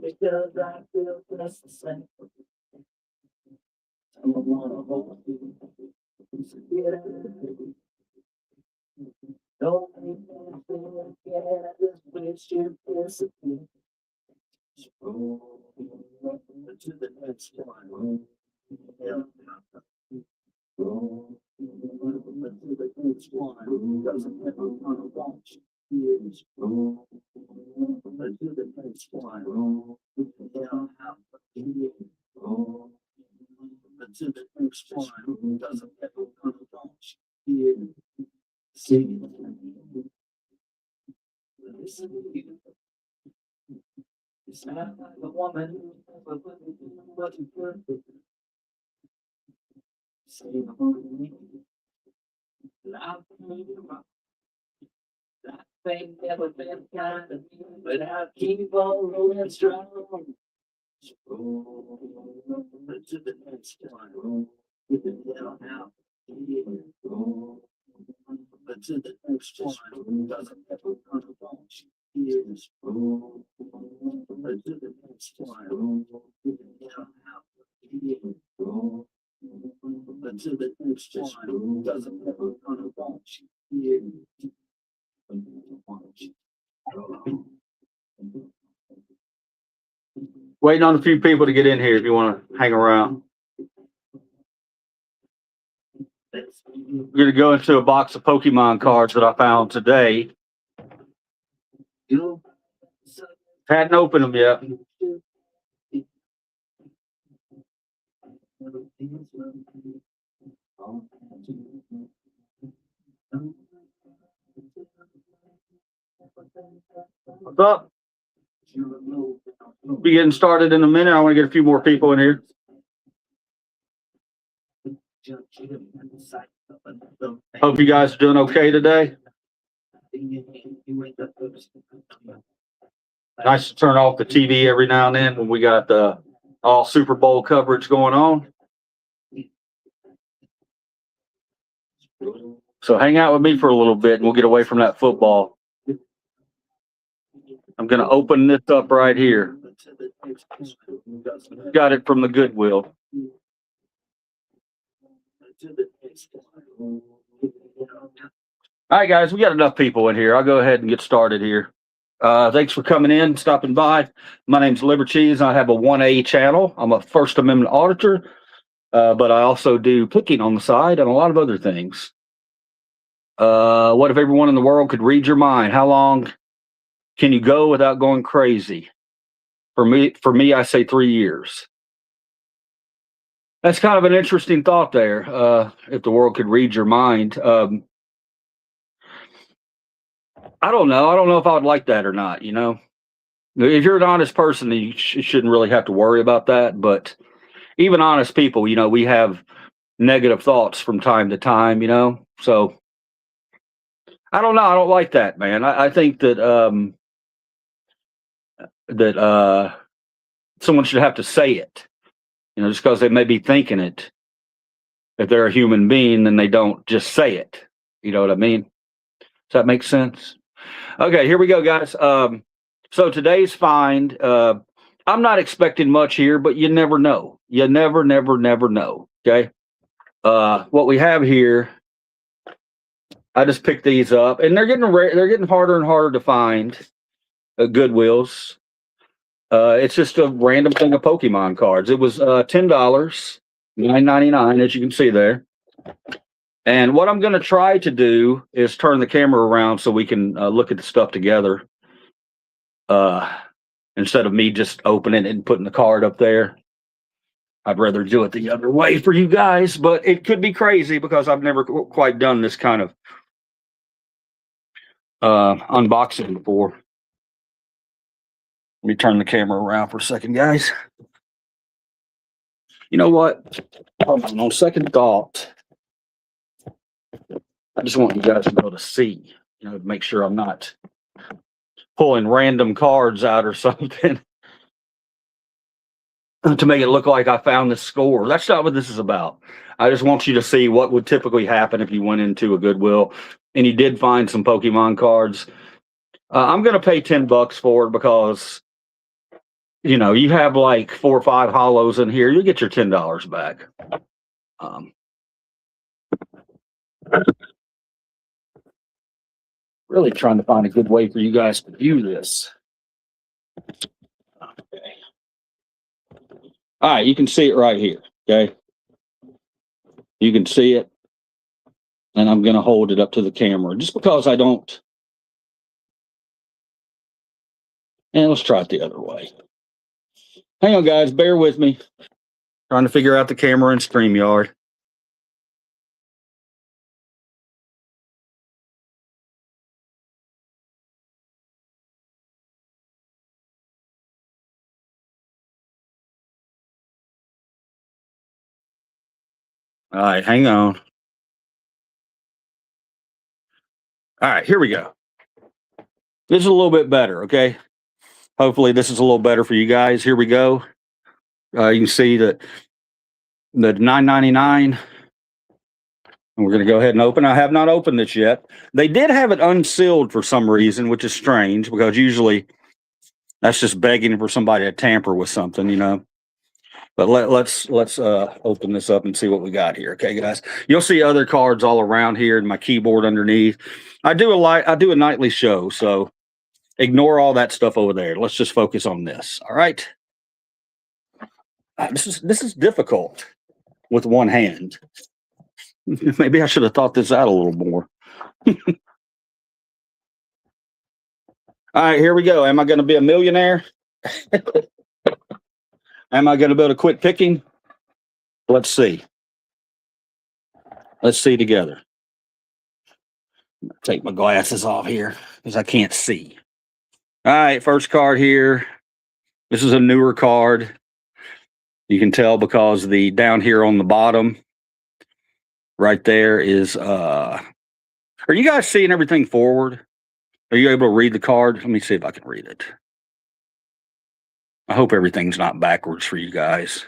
Because I feel just the same. I don't wanna hold you. Don't make me feel again. I just wish you disappeared. Roll to the next one. Yeah. Roll to the next one. Doesn't ever wanna watch. Years. Roll to the next one. Roll to the next one. Doesn't ever wanna watch. Years. See. Listen to you. It's not like a woman, but wasn't perfect. Say me, love me, that thing never been kind of me, but I keep on rolling strong. Roll to the next one. Get the hell out. Roll to the next one. Doesn't ever want to watch. Years. Roll to the next one. Get the hell out. Roll to the next one. Doesn't ever want to watch. Years. Waiting on a few people to get in here if you want to hang around. We're going to go into a box of Pokemon cards that I found today. Hadn't opened them yet. What's up? We'll be getting started in a minute. I want to get a few more people in here. Hope you guys are doing okay today. Nice to turn off the TV every now and then when we got the all Super Bowl coverage going on. So hang out with me for a little bit and we'll get away from that football. I'm going to open this up right here. Got it from the Goodwill. All right, guys, we got enough people in here. I'll go ahead and get started here. Thanks for coming in, stopping by. My name's Libercheese. I have a 1A channel. I'm a First Amendment auditor, but I also do cooking on the side and a lot of other things. What if everyone in the world could read your mind? How long can you go without going crazy? For me, I say 3 years. That's kind of an interesting thought there. If the world could read your mind. I don't know. I don't know if I would like that or not, you know. If you're an honest person, you shouldn't really have to worry about that. But even honest people, you know, we have negative thoughts from time to time, you know. So I don't know. I don't like that, man. I think that someone should have to say it, you know, just because they may be thinking it. If they're a human being, then they don't just say it. You know what I mean? Does that make sense? Okay, here we go, guys. So today's find, I'm not expecting much here, but you never know. You never know. Okay. What we have here, I just picked these up, and they're getting harder and harder to find at Goodwills. It's just a random thing of Pokemon cards. It was $10, $9.99, as you can see there. And what I'm going to try to do is turn the camera around so we can look at the stuff together. Instead of me just opening it and putting the card up there. I'd rather do it the other way for you guys, but it could be crazy because I've never quite done this kind of unboxing before. Let me turn the camera around for a second, guys. You know what? On second thought, I just want you guys to be able to see, to make sure I'm not pulling random cards out or something to make it look like I found the score. That's not what this is about. I just want you to see what would typically happen if you went into a Goodwill and you did find some Pokemon cards. I'm going to pay $10 for it because, you have like 4 or 5 hollows in here. You'll get your $10 back. Really trying to find a good way for you guys to view this. Okay. All right, you can see it right here. Okay. You can see it. And I'm going to hold it up to the camera just because I don't. And let's try it the other way. Hang on, guys. Bear with me. Trying to figure out the camera in StreamYard. All right, hang on. All right, here we go. This is a little bit better, okay? Hopefully this is a little better for you guys. Here we go. You can see that the $9.99. And we're going to go ahead and open. I have not opened this yet. They did have it unsealed for some reason, which is strange because usually that's just begging for somebody to tamper with something, But let's open this up and see what we got here. Okay, guys. You'll see other cards all around here and my keyboard underneath. I do a nightly show, so ignore all that stuff over there. Let's just focus on this. All right. This is difficult with one hand. Maybe I should have thought this out a little more. All right, here we go. Am I going to be a millionaire? Am I going to be able to quit picking? Let's see. Let's see together. Take my glasses off here because I can't see. All right, first card here. This is a newer card. You can tell because the down here on the bottom right there is are you guys seeing everything forward? Are you able to read the card? Let me see if I can read it. I hope everything's not backwards for you guys.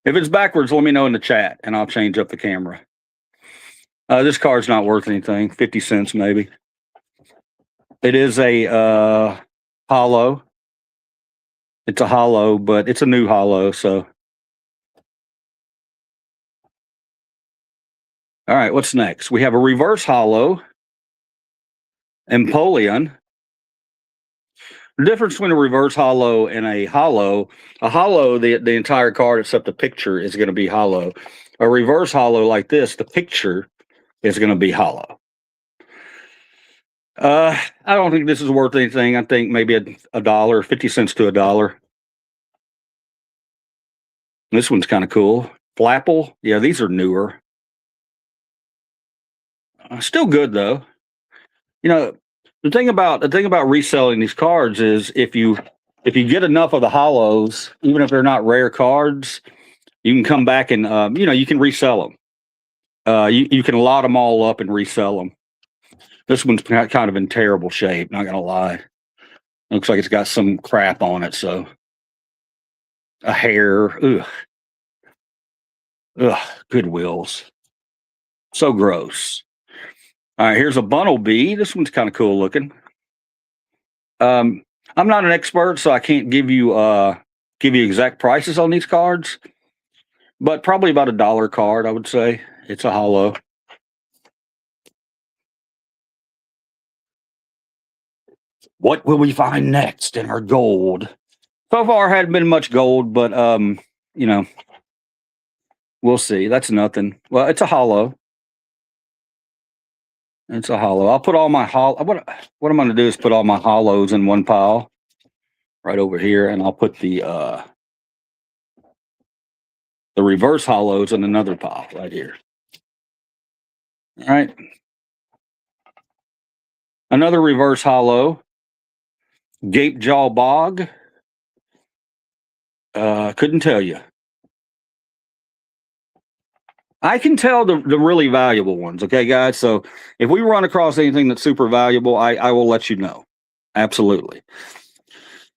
If it's backwards, let me know in the chat and I'll change up the camera. This card's not worth anything, 50 cents maybe. It is a hollow. It's a hollow, but it's a new hollow, so. All right, what's next? We have a reverse hollow, Empoleon. The difference between a reverse hollow and a hollow, the entire card except the picture is going to be hollow. A reverse hollow like this, the picture is going to be hollow. I don't think this is worth anything. I think maybe a dollar, 50 cents to $1. This one's kind of cool. Flapple. Yeah, these are newer. Still good though. The thing about reselling these cards is if you get enough of the hollows, even if they're not rare cards, you can come back and you can resell them. You can lot them all up and resell them. This one's kind of in terrible shape, not gonna lie. Looks like it's got some crap on it, so a hair. Ugh, Goodwills. So gross. All right, here's a Bunnelby. This one's kind of cool looking. I'm not an expert, so I can't give you exact prices on these cards, but probably about $1 card, I would say. It's a hollow. What will we find next in our gold? So far, hadn't been much gold, but we'll see. That's nothing. Well, it's a hollow. It's a hollow. I'll put all my what I'm going to do is put all my hollows in one pile right over here, and I'll put the reverse hollows in another pile right here. All right. Another reverse hollow. Gape Jaw Bog. Couldn't tell you. I can tell the really valuable ones. Okay, guys. So if we run across anything that's super valuable, I will let you know. Absolutely.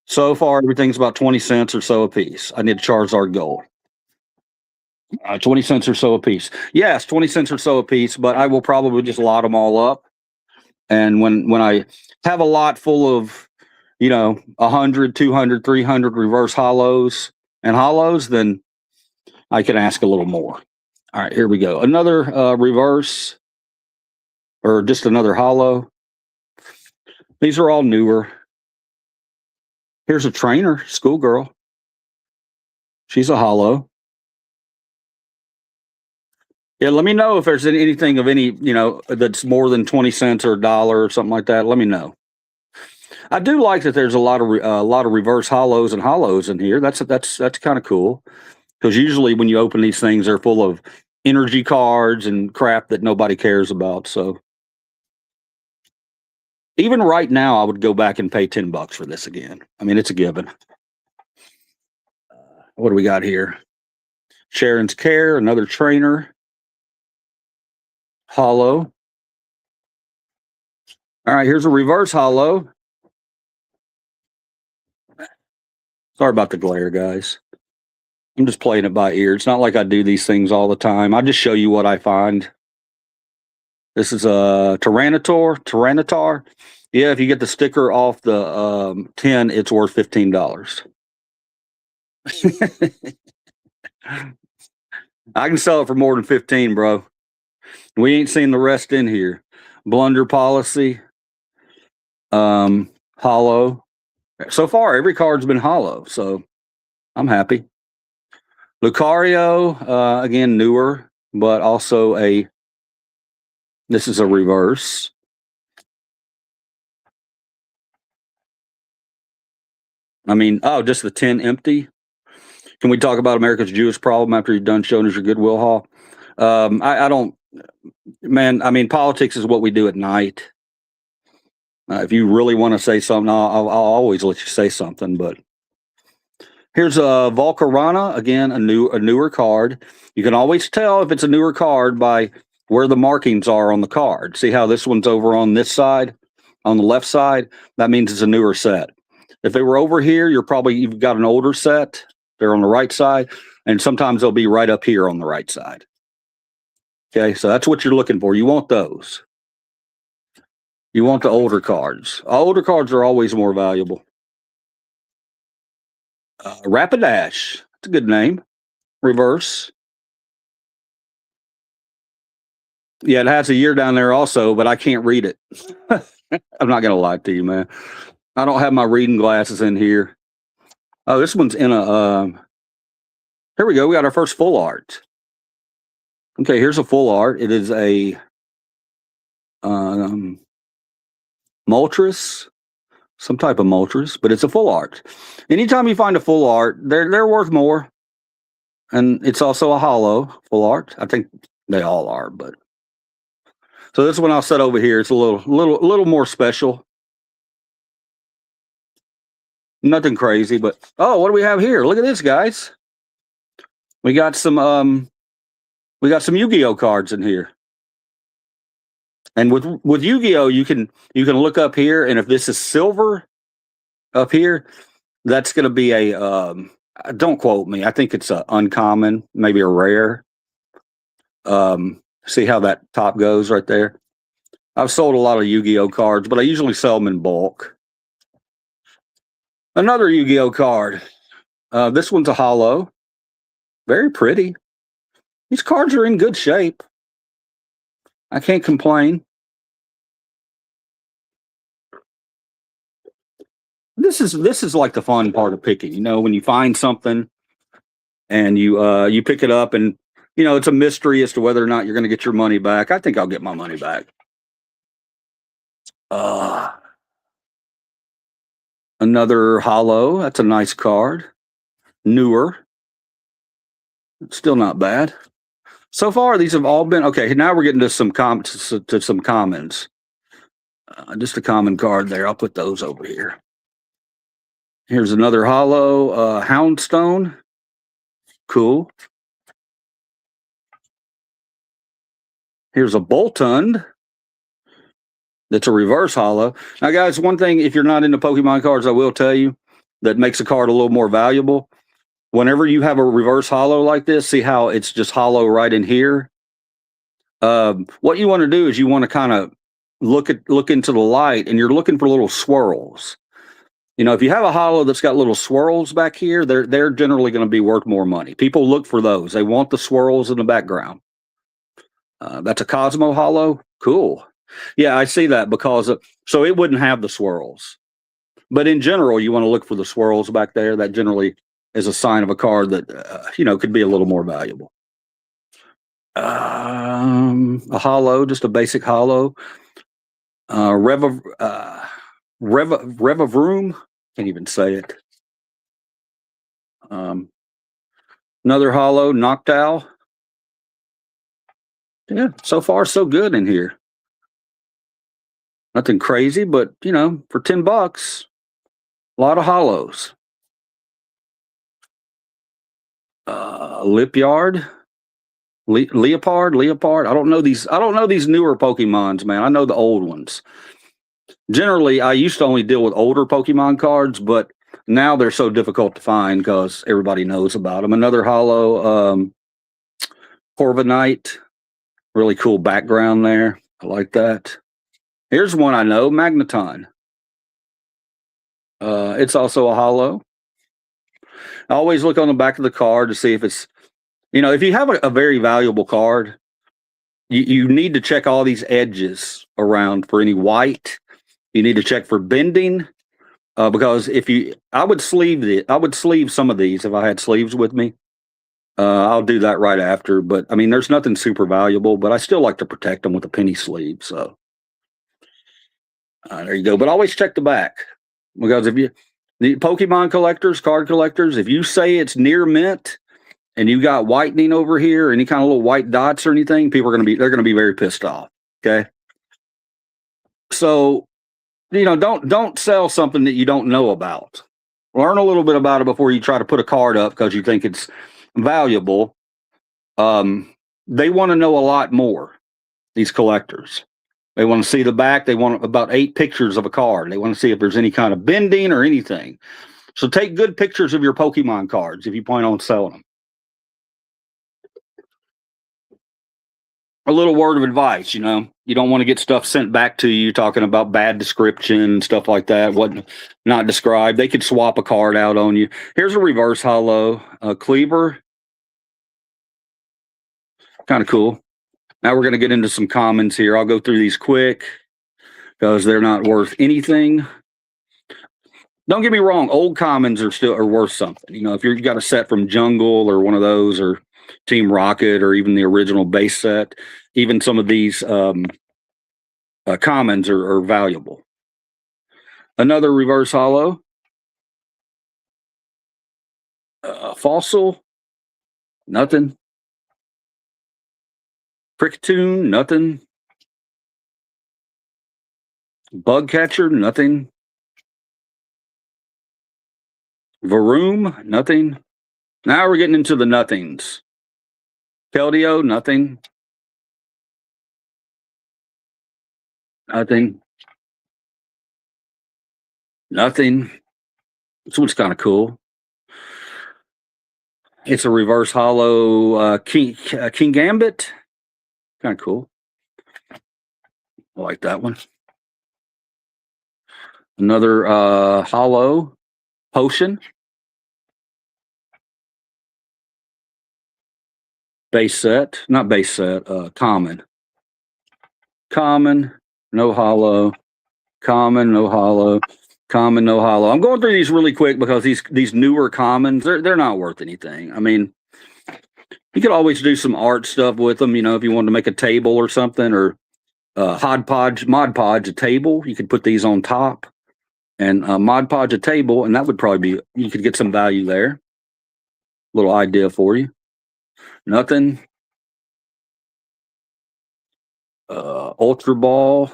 So far, everything's about 20 cents or so a piece. I need to charge our gold. 20 cents or so a piece. Yes, 20 cents or so a piece, but I will probably just lot them all up. And when I have a lot full of, 100, 200, 300 reverse hollows and hollows, then I can ask a little more. All right, here we go. Another reverse or just another hollow. These are all newer. Here's a trainer, schoolgirl. She's a hollow. Yeah, let me know if there's anything of any, that's more than 20 cents or a dollar or something like that. Let me know. I do like that there's a lot of reverse hollows and hollows in here. That's kind of cool, because usually when you open these things, they're full of energy cards and crap that nobody cares about. So even right now, I would go back and pay $10 for this again. I mean, it's a given. What do we got here? Sharon's Care, another trainer. Hollow. All right, here's a reverse hollow. Sorry about the glare, guys. I'm just playing it by ear. It's not like I do these things all the time. I just show you what I find. This is a Tyranitar. Yeah, if you get the sticker off the tin, it's worth $15. I can sell it for more than 15, bro. We ain't seen the rest in here. Blunder Policy. Hollow. So far, every card's been hollow, so I'm happy. Lucario, again, newer, but also this is a reverse. I mean, just the 10 empty. Can we talk about America's Jewish problem after you've done showing us your Goodwill haul? I don't, man, I mean, politics is what we do at night. If you really want to say something, I'll always let you say something, but here's a Volcarona, again, a newer card. You can always tell if it's a newer card by where the markings are on the card. See how this one's over on this side, on the left side? That means it's a newer set. If they were over here, you've got an older set. They're on the right side, and sometimes they'll be right up here on the right side. Okay, so that's what you're looking for. You want those. You want the older cards. Older cards are always more valuable. Rapidash. That's a good name. Reverse. Yeah, it has a year down there also, but I can't read it. I'm not going to lie to you, man. I don't have my reading glasses in here. Oh, this one's in a... here we go. We got our first full art. Okay, here's a full art. It is a Moltres, some type of Moltres, but it's a full art. Anytime you find a full art, they're worth more. And it's also a hollow full art. I think they all are, but so this one I'll set over here. It's a little more special. Nothing crazy, but what do we have here? Look at this, guys. We got some Yu-Gi-Oh cards in here. And with Yu-Gi-Oh, you can look up here, and if this is silver up here, that's going to be a don't quote me. I think it's a uncommon, maybe a rare. See how that top goes right there? I've sold a lot of Yu-Gi-Oh cards, but I usually sell them in bulk. Another Yu-Gi-Oh card. This one's a hollow. Very pretty. These cards are in good shape. I can't complain. This is like the fun part of picking. When you find something and you pick it up, and it's a mystery as to whether or not you're going to get your money back. I think I'll get my money back. Another hollow. That's a nice card. Newer. Still not bad. So far, these have all been okay. Now we're getting to some commons. Just a common card there. I'll put those over here. Here's another hollow Houndstone. Cool. Here's a Boltund. That's a reverse hollow. Now, guys, one thing, if you're not into Pokemon cards, I will tell you that makes a card a little more valuable. Whenever you have a reverse hollow like this, see how it's just hollow right in here? What you want to do is you want to kind of look into the light, and you're looking for little swirls. You know, if you have a hollow that's got little swirls back here, they're generally going to be worth more money. People look for those. They want the swirls in the background. That's a Cosmo hollow. Cool. Yeah, I see that because so it wouldn't have the swirls. But in general, you want to look for the swirls back there. That generally is a sign of a card that could be a little more valuable. A hollow, just a basic hollow. Rev of Room. Can't even say it. Another hollow, Noctowl. Yeah, so far so good in here. Nothing crazy, but for $10, a lot of hollows. Leopard. I don't know these newer Pokemons, man. I know the old ones. Generally, I used to only deal with older Pokemon cards, but now they're so difficult to find because everybody knows about them. Another hollow Corviknight. Really cool background there. I like that. Here's one I know, Magneton. It's also a hollow. I always look on the back of the card to see if it's, if you have a very valuable card, you need to check all these edges around for any white. You need to check for bending, because I would sleeve some of these if I had sleeves with me. I'll do that right after, but I mean, there's nothing super valuable, but I still like to protect them with a penny sleeve. So there you go. But always check the back, because the Pokemon collectors, card collectors, if you say it's near mint and you got whitening over here, any kind of little white dots or anything, they're going to be very pissed off. Okay. So, don't sell something that you don't know about. Learn a little bit about it before you try to put a card up because you think it's valuable. They want to know a lot more, these collectors. They want to see the back. They want about 8 pictures of a card. They want to see if there's any kind of bending or anything. So take good pictures of your Pokemon cards if you plan on selling them. A little word of advice, you don't want to get stuff sent back to you talking about bad description and stuff like that. What not described. They could swap a card out on you. Here's a reverse hollow, Cleaver. Kind of cool. Now we're going to get into some commons here. I'll go through these quick because they're not worth anything. Don't get me wrong, old commons are worth something. If you've got a set from Jungle or one of those, or Team Rocket, or even the original base set, even some of these commons are valuable. Another reverse hollow, Fossil, nothing. Cricketune, nothing. Bug Catcher, nothing. Varoom, nothing. Now we're getting into the nothings. Keldeo, nothing. Nothing. Nothing. This one's kind of cool. It's a reverse hollow King Gambit. Kind of cool. I like that one. Another hollow Potion. Base set. Not base set. Common. Common. No hollow. Common. No hollow. Common. No hollow. I'm going through these really quick because these newer commons, they're not worth anything. I mean, you could always do some art stuff with them, if you wanted to make a table or something, or Mod Podge a table. You could put these on top and Mod Podge a table, and that would probably be, you could get some value there. Little idea for you. Nothing. Ultra Ball.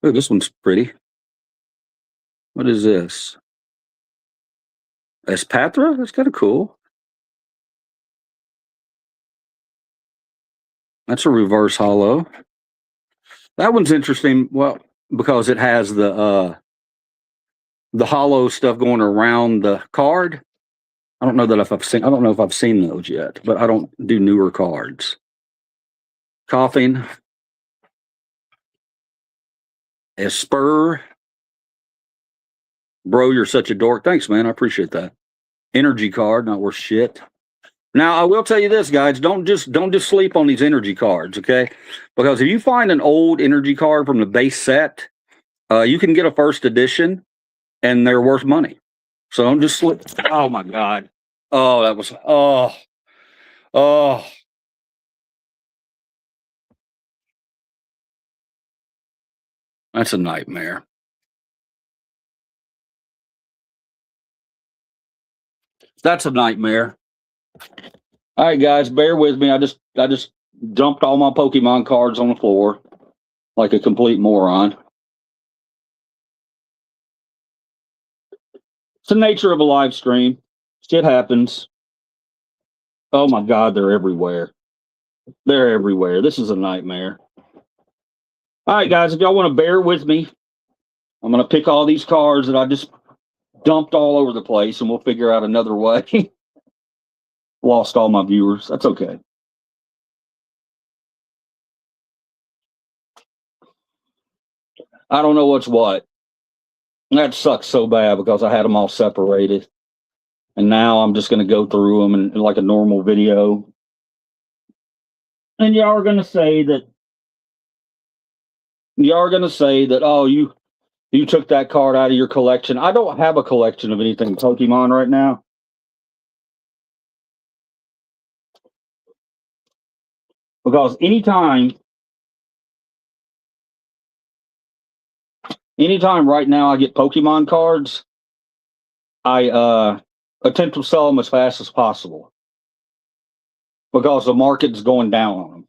Oh, this one's pretty. What is this? Espatra? That's kind of cool. That's a reverse hollow. That one's interesting. Well, because it has the hollow stuff going around the card. I don't know that if I've seen. I don't know if I've seen those yet, but I don't do newer cards. Coughing. Esper. Bro, you're such a dork. Thanks, man. I appreciate that. Energy card, not worth shit. Now, I will tell you this, guys. Don't just sleep on these energy cards, okay? Because if you find an old energy card from the base set, you can get a first edition, and they're worth money. So don't just slip. Oh my God. Oh, that was oh. That's a nightmare. That's a nightmare. All right, guys, bear with me. I just dumped all my Pokemon cards on the floor like a complete moron. It's the nature of a live stream. Shit happens. Oh my God, they're everywhere. They're everywhere. This is a nightmare. All right, guys, if y'all want to bear with me, I'm going to pick all these cards that I just dumped all over the place, and we'll figure out another way. Lost all my viewers. That's okay. I don't know what's what. That sucks so bad because I had them all separated. And now I'm just going to go through them in like a normal video. And y'all are going to say that, oh, you took that card out of your collection. I don't have a collection of anything Pokemon right now. Because anytime right now I get Pokemon cards, I attempt to sell them as fast as possible. Because the market's going down on them.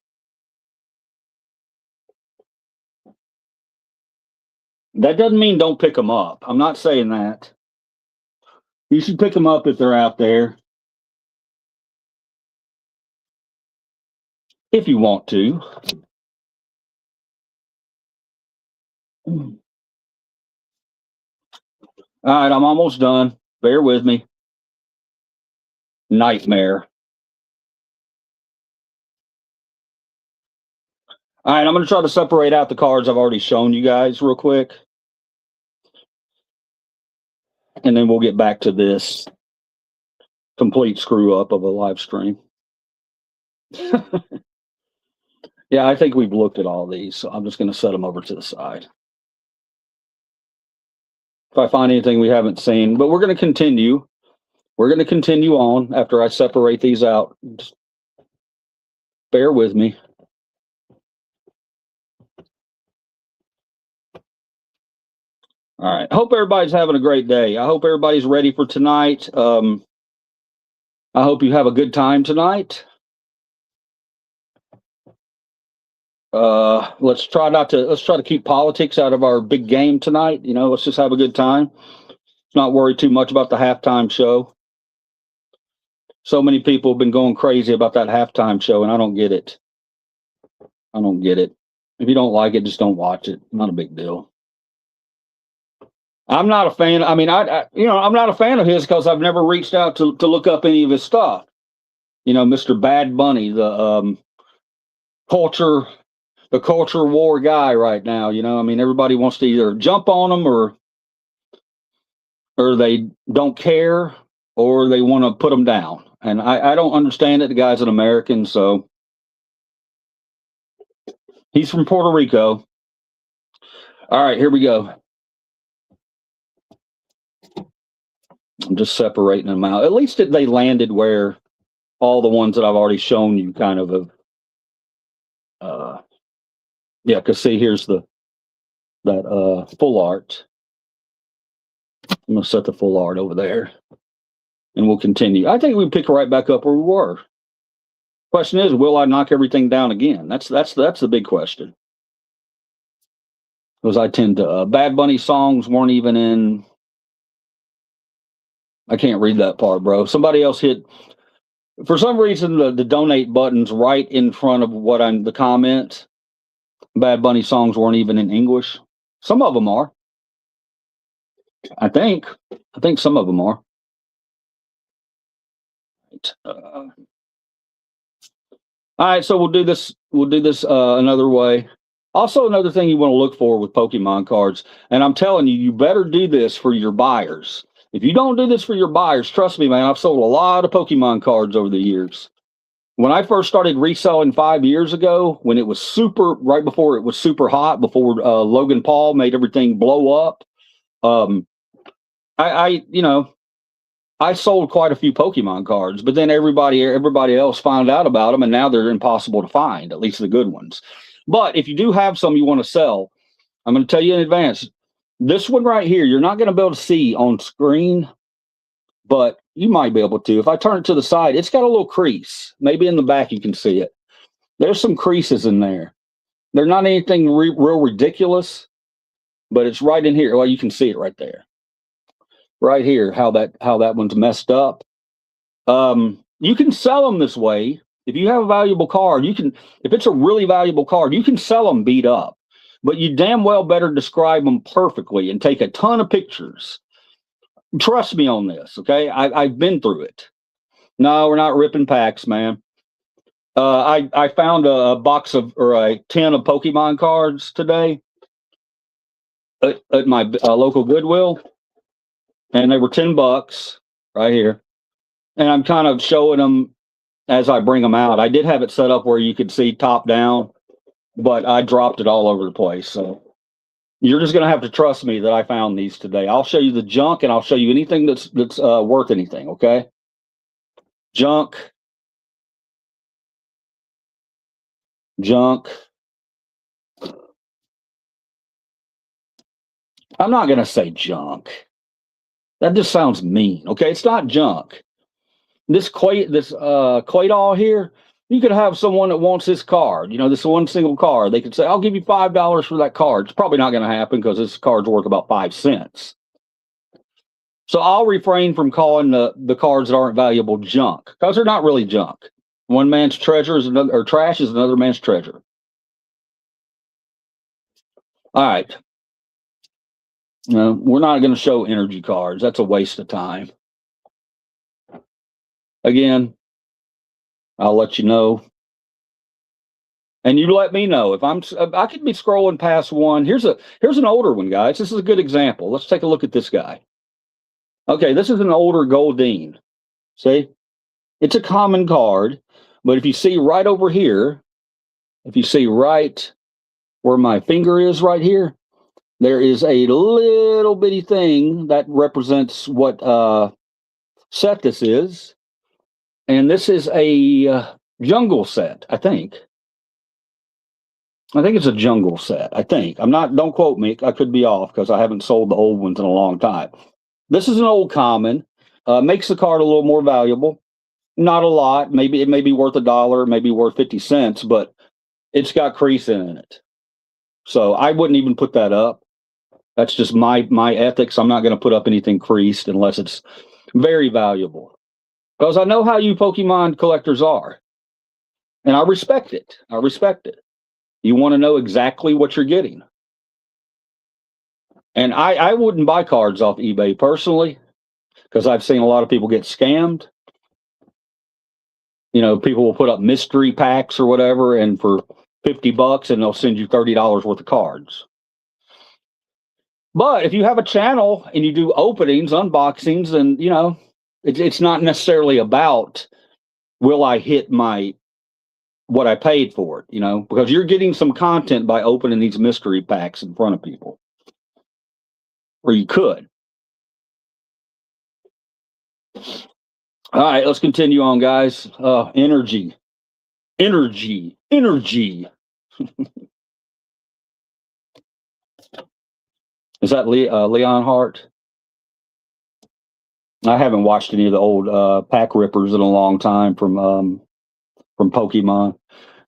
That doesn't mean don't pick them up. I'm not saying that. You should pick them up if they're out there. If you want to. All right, I'm almost done. Bear with me. Nightmare. All right, I'm going to try to separate out the cards I've already shown you guys real quick. And then we'll get back to this complete screw up of a live stream. Yeah, I think we've looked at all these, so I'm just going to set them over to the side. If I find anything we haven't seen, but we're going to continue. We're going to continue on after I separate these out. Just bear with me. All right. I hope everybody's having a great day. I hope everybody's ready for tonight. I hope you have a good time tonight. Let's try to keep politics out of our big game tonight. Let's just have a good time. Let's not worry too much about the halftime show. So many people have been going crazy about that halftime show, and I don't get it. I don't get it. If you don't like it, just don't watch it. Not a big deal. I'm not a fan. I mean, I'm not a fan of his because I've never reached out to look up any of his stuff. Mr. Bad Bunny, the culture war guy right now. I mean, everybody wants to either jump on him or they don't care or they want to put him down. And I don't understand it. The guy's an American, so he's from Puerto Rico. All right, here we go. I'm just separating them out. At least they landed where all the ones that I've already shown you kind of have. Yeah, because see, here's that full art. I'm going to set the full art over there. And we'll continue. I think we pick right back up where we were. Question is, will I knock everything down again? That's the big question. Because I tend to Bad Bunny songs weren't even in I can't read that part, bro. Somebody else hit, for some reason, the donate button's right in front of the comments. Bad Bunny songs weren't even in English. Some of them are. I think some of them are. All right, so we'll do this. We'll do this another way. Also, another thing you want to look for with Pokemon cards, and I'm telling you, you better do this for your buyers. If you don't do this for your buyers, trust me, man, I've sold a lot of Pokemon cards over the years. When I first started reselling 5 years ago, when it was right before it was super hot, before Logan Paul made everything blow up, I sold quite a few Pokemon cards, but then everybody else found out about them, and now they're impossible to find, at least the good ones. But if you do have some you want to sell, I'm going to tell you in advance, this one right here, you're not going to be able to see on screen, but you might be able to. If I turn it to the side, it's got a little crease. Maybe in the back you can see it. There's some creases in there. They're not anything real ridiculous, but it's right in here. Well, you can see it right there. Right here, how that one's messed up. You can sell them this way. If you have a valuable card, if it's a really valuable card, you can sell them beat up. But you damn well better describe them perfectly and take a ton of pictures. Trust me on this, okay? I've been through it. No, we're not ripping packs, man. I found a box or a tin of Pokemon cards today at my local Goodwill, and they were $10 right here. And I'm kind of showing them as I bring them out. I did have it set up where you could see top down, but I dropped it all over the place. So you're just going to have to trust me that I found these today. I'll show you the junk, and I'll show you anything that's worth anything, okay? Junk. I'm not going to say junk. That just sounds mean, okay? It's not junk. This Quaidol here, you could have someone that wants this card, this one single card. They could say, I'll give you $5 for that card. It's probably not going to happen because this card's worth about 5 cents. So I'll refrain from calling the cards that aren't valuable junk, because they're not really junk. One man's treasure is another, or trash is another man's treasure. All right. We're not going to show energy cards. That's a waste of time. Again, I'll let you know. And you let me know if I could be scrolling past one. Here's an older one, guys. This is a good example. Let's take a look at this guy. Okay, this is an older Goldeen. See? It's a common card, but if you see right over here, if you see right where my finger is right here, there is a little bitty thing that represents what set this is. And this is a jungle set, I think. I think it's a jungle set. I think. Don't quote me. I could be off because I haven't sold the old ones in a long time. This is an old common. Makes the card a little more valuable. Not a lot. Maybe it may be worth $1, maybe worth 50 cents, but it's got crease in it. So I wouldn't even put that up. That's just my ethics. I'm not going to put up anything creased unless it's very valuable. Because I know how you Pokemon collectors are. And I respect it. You want to know exactly what you're getting. And I wouldn't buy cards off eBay personally, because I've seen a lot of people get scammed. People will put up mystery packs or whatever, and for $50, and they'll send you $30 worth of cards. But if you have a channel and you do openings, unboxings, and it's not necessarily about will I hit what I paid for it, because you're getting some content by opening these mystery packs in front of people. Or you could. All right, let's continue on, guys. Energy. Is that Leon Hart? I haven't watched any of the old pack rippers in a long time from Pokemon.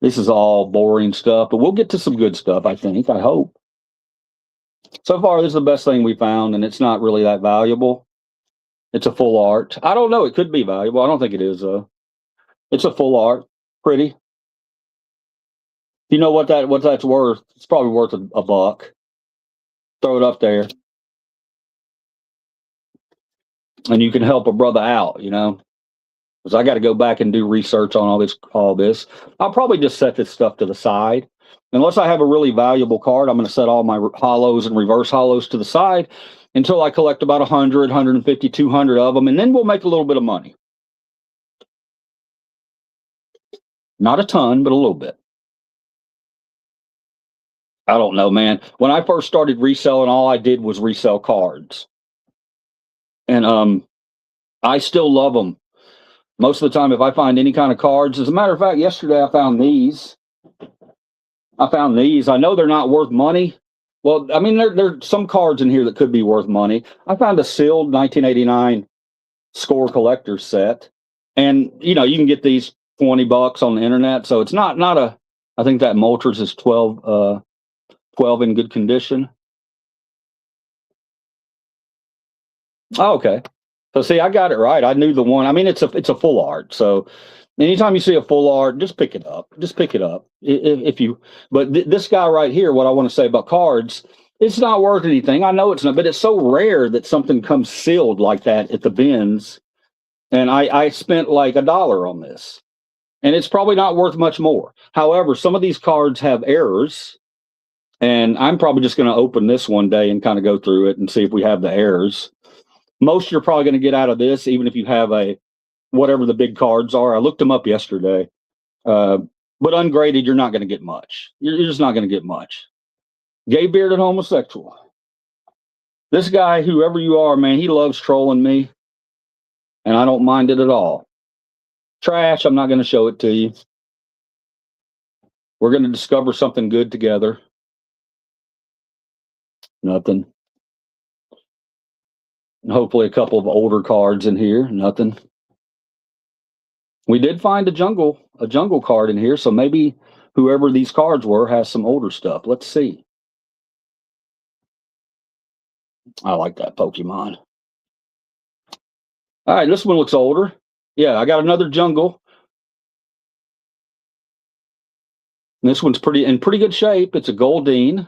This is all boring stuff, but we'll get to some good stuff, I think. I hope. So far, this is the best thing we found, and it's not really that valuable. It's a full art. I don't know. It could be valuable. I don't think it is. It's a full art. Pretty. You know what that's worth? It's probably worth a buck. Throw it up there, and you can help a brother out. You know, because I got to go back and do research on all this. I'll probably just set this stuff to the side. Unless I have a really valuable card, I'm going to set all my hollows and reverse hollows to the side until I collect about 100, 150, 200 of them, and then we'll make a little bit of money. Not a ton, but a little bit. I don't know, man. When I first started reselling, all I did was resell cards. And I still love them. Most of the time, if I find any kind of cards, as a matter of fact, yesterday I found these. I know they're not worth money. Well, I mean, there's some cards in here that could be worth money. I found a sealed 1989 score collector set. And, you know, you can get these $20 on the internet. So it's not a, I think that Moltres is 12 in good condition. Oh, okay. So see, I got it right. I knew the one. I mean, it's a full art. So anytime you see a full art, just pick it up. Just pick it up. If you, but this guy right here, what I want to say about cards, it's not worth anything. I know it's not, but it's so rare that something comes sealed like that at the bins. And I spent like $1 on this, and it's probably not worth much more. However, some of these cards have errors, and I'm probably just going to open this one day and kind of go through it and see if we have the errors. Most you're probably going to get out of this, even if you have a whatever the big cards are. I looked them up yesterday, but ungraded, you're not going to get much. You're just not going to get much. Gay bearded homosexual. This guy, whoever you are, man, he loves trolling me, and I don't mind it at all. Trash. I'm not going to show it to you. We're going to discover something good together. Nothing. And hopefully a couple of older cards in here. Nothing. We did find a jungle card in here, so maybe whoever these cards were has some older stuff. Let's see. I like that Pokemon. All right, this one looks older. Yeah, I got another jungle. And this one's in pretty good shape. It's a Goldeen.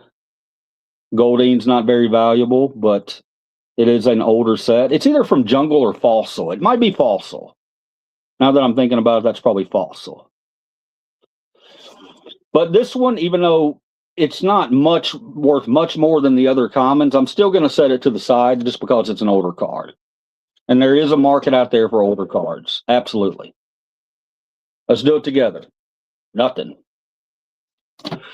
Goldeen's not very valuable, but it is an older set. It's either from Jungle or Fossil. It might be Fossil. Now that I'm thinking about it, that's probably Fossil. But this one, even though it's not worth much more than the other commons, I'm still going to set it to the side just because it's an older card. And there is a market out there for older cards. Absolutely. Let's do it together. Nothing.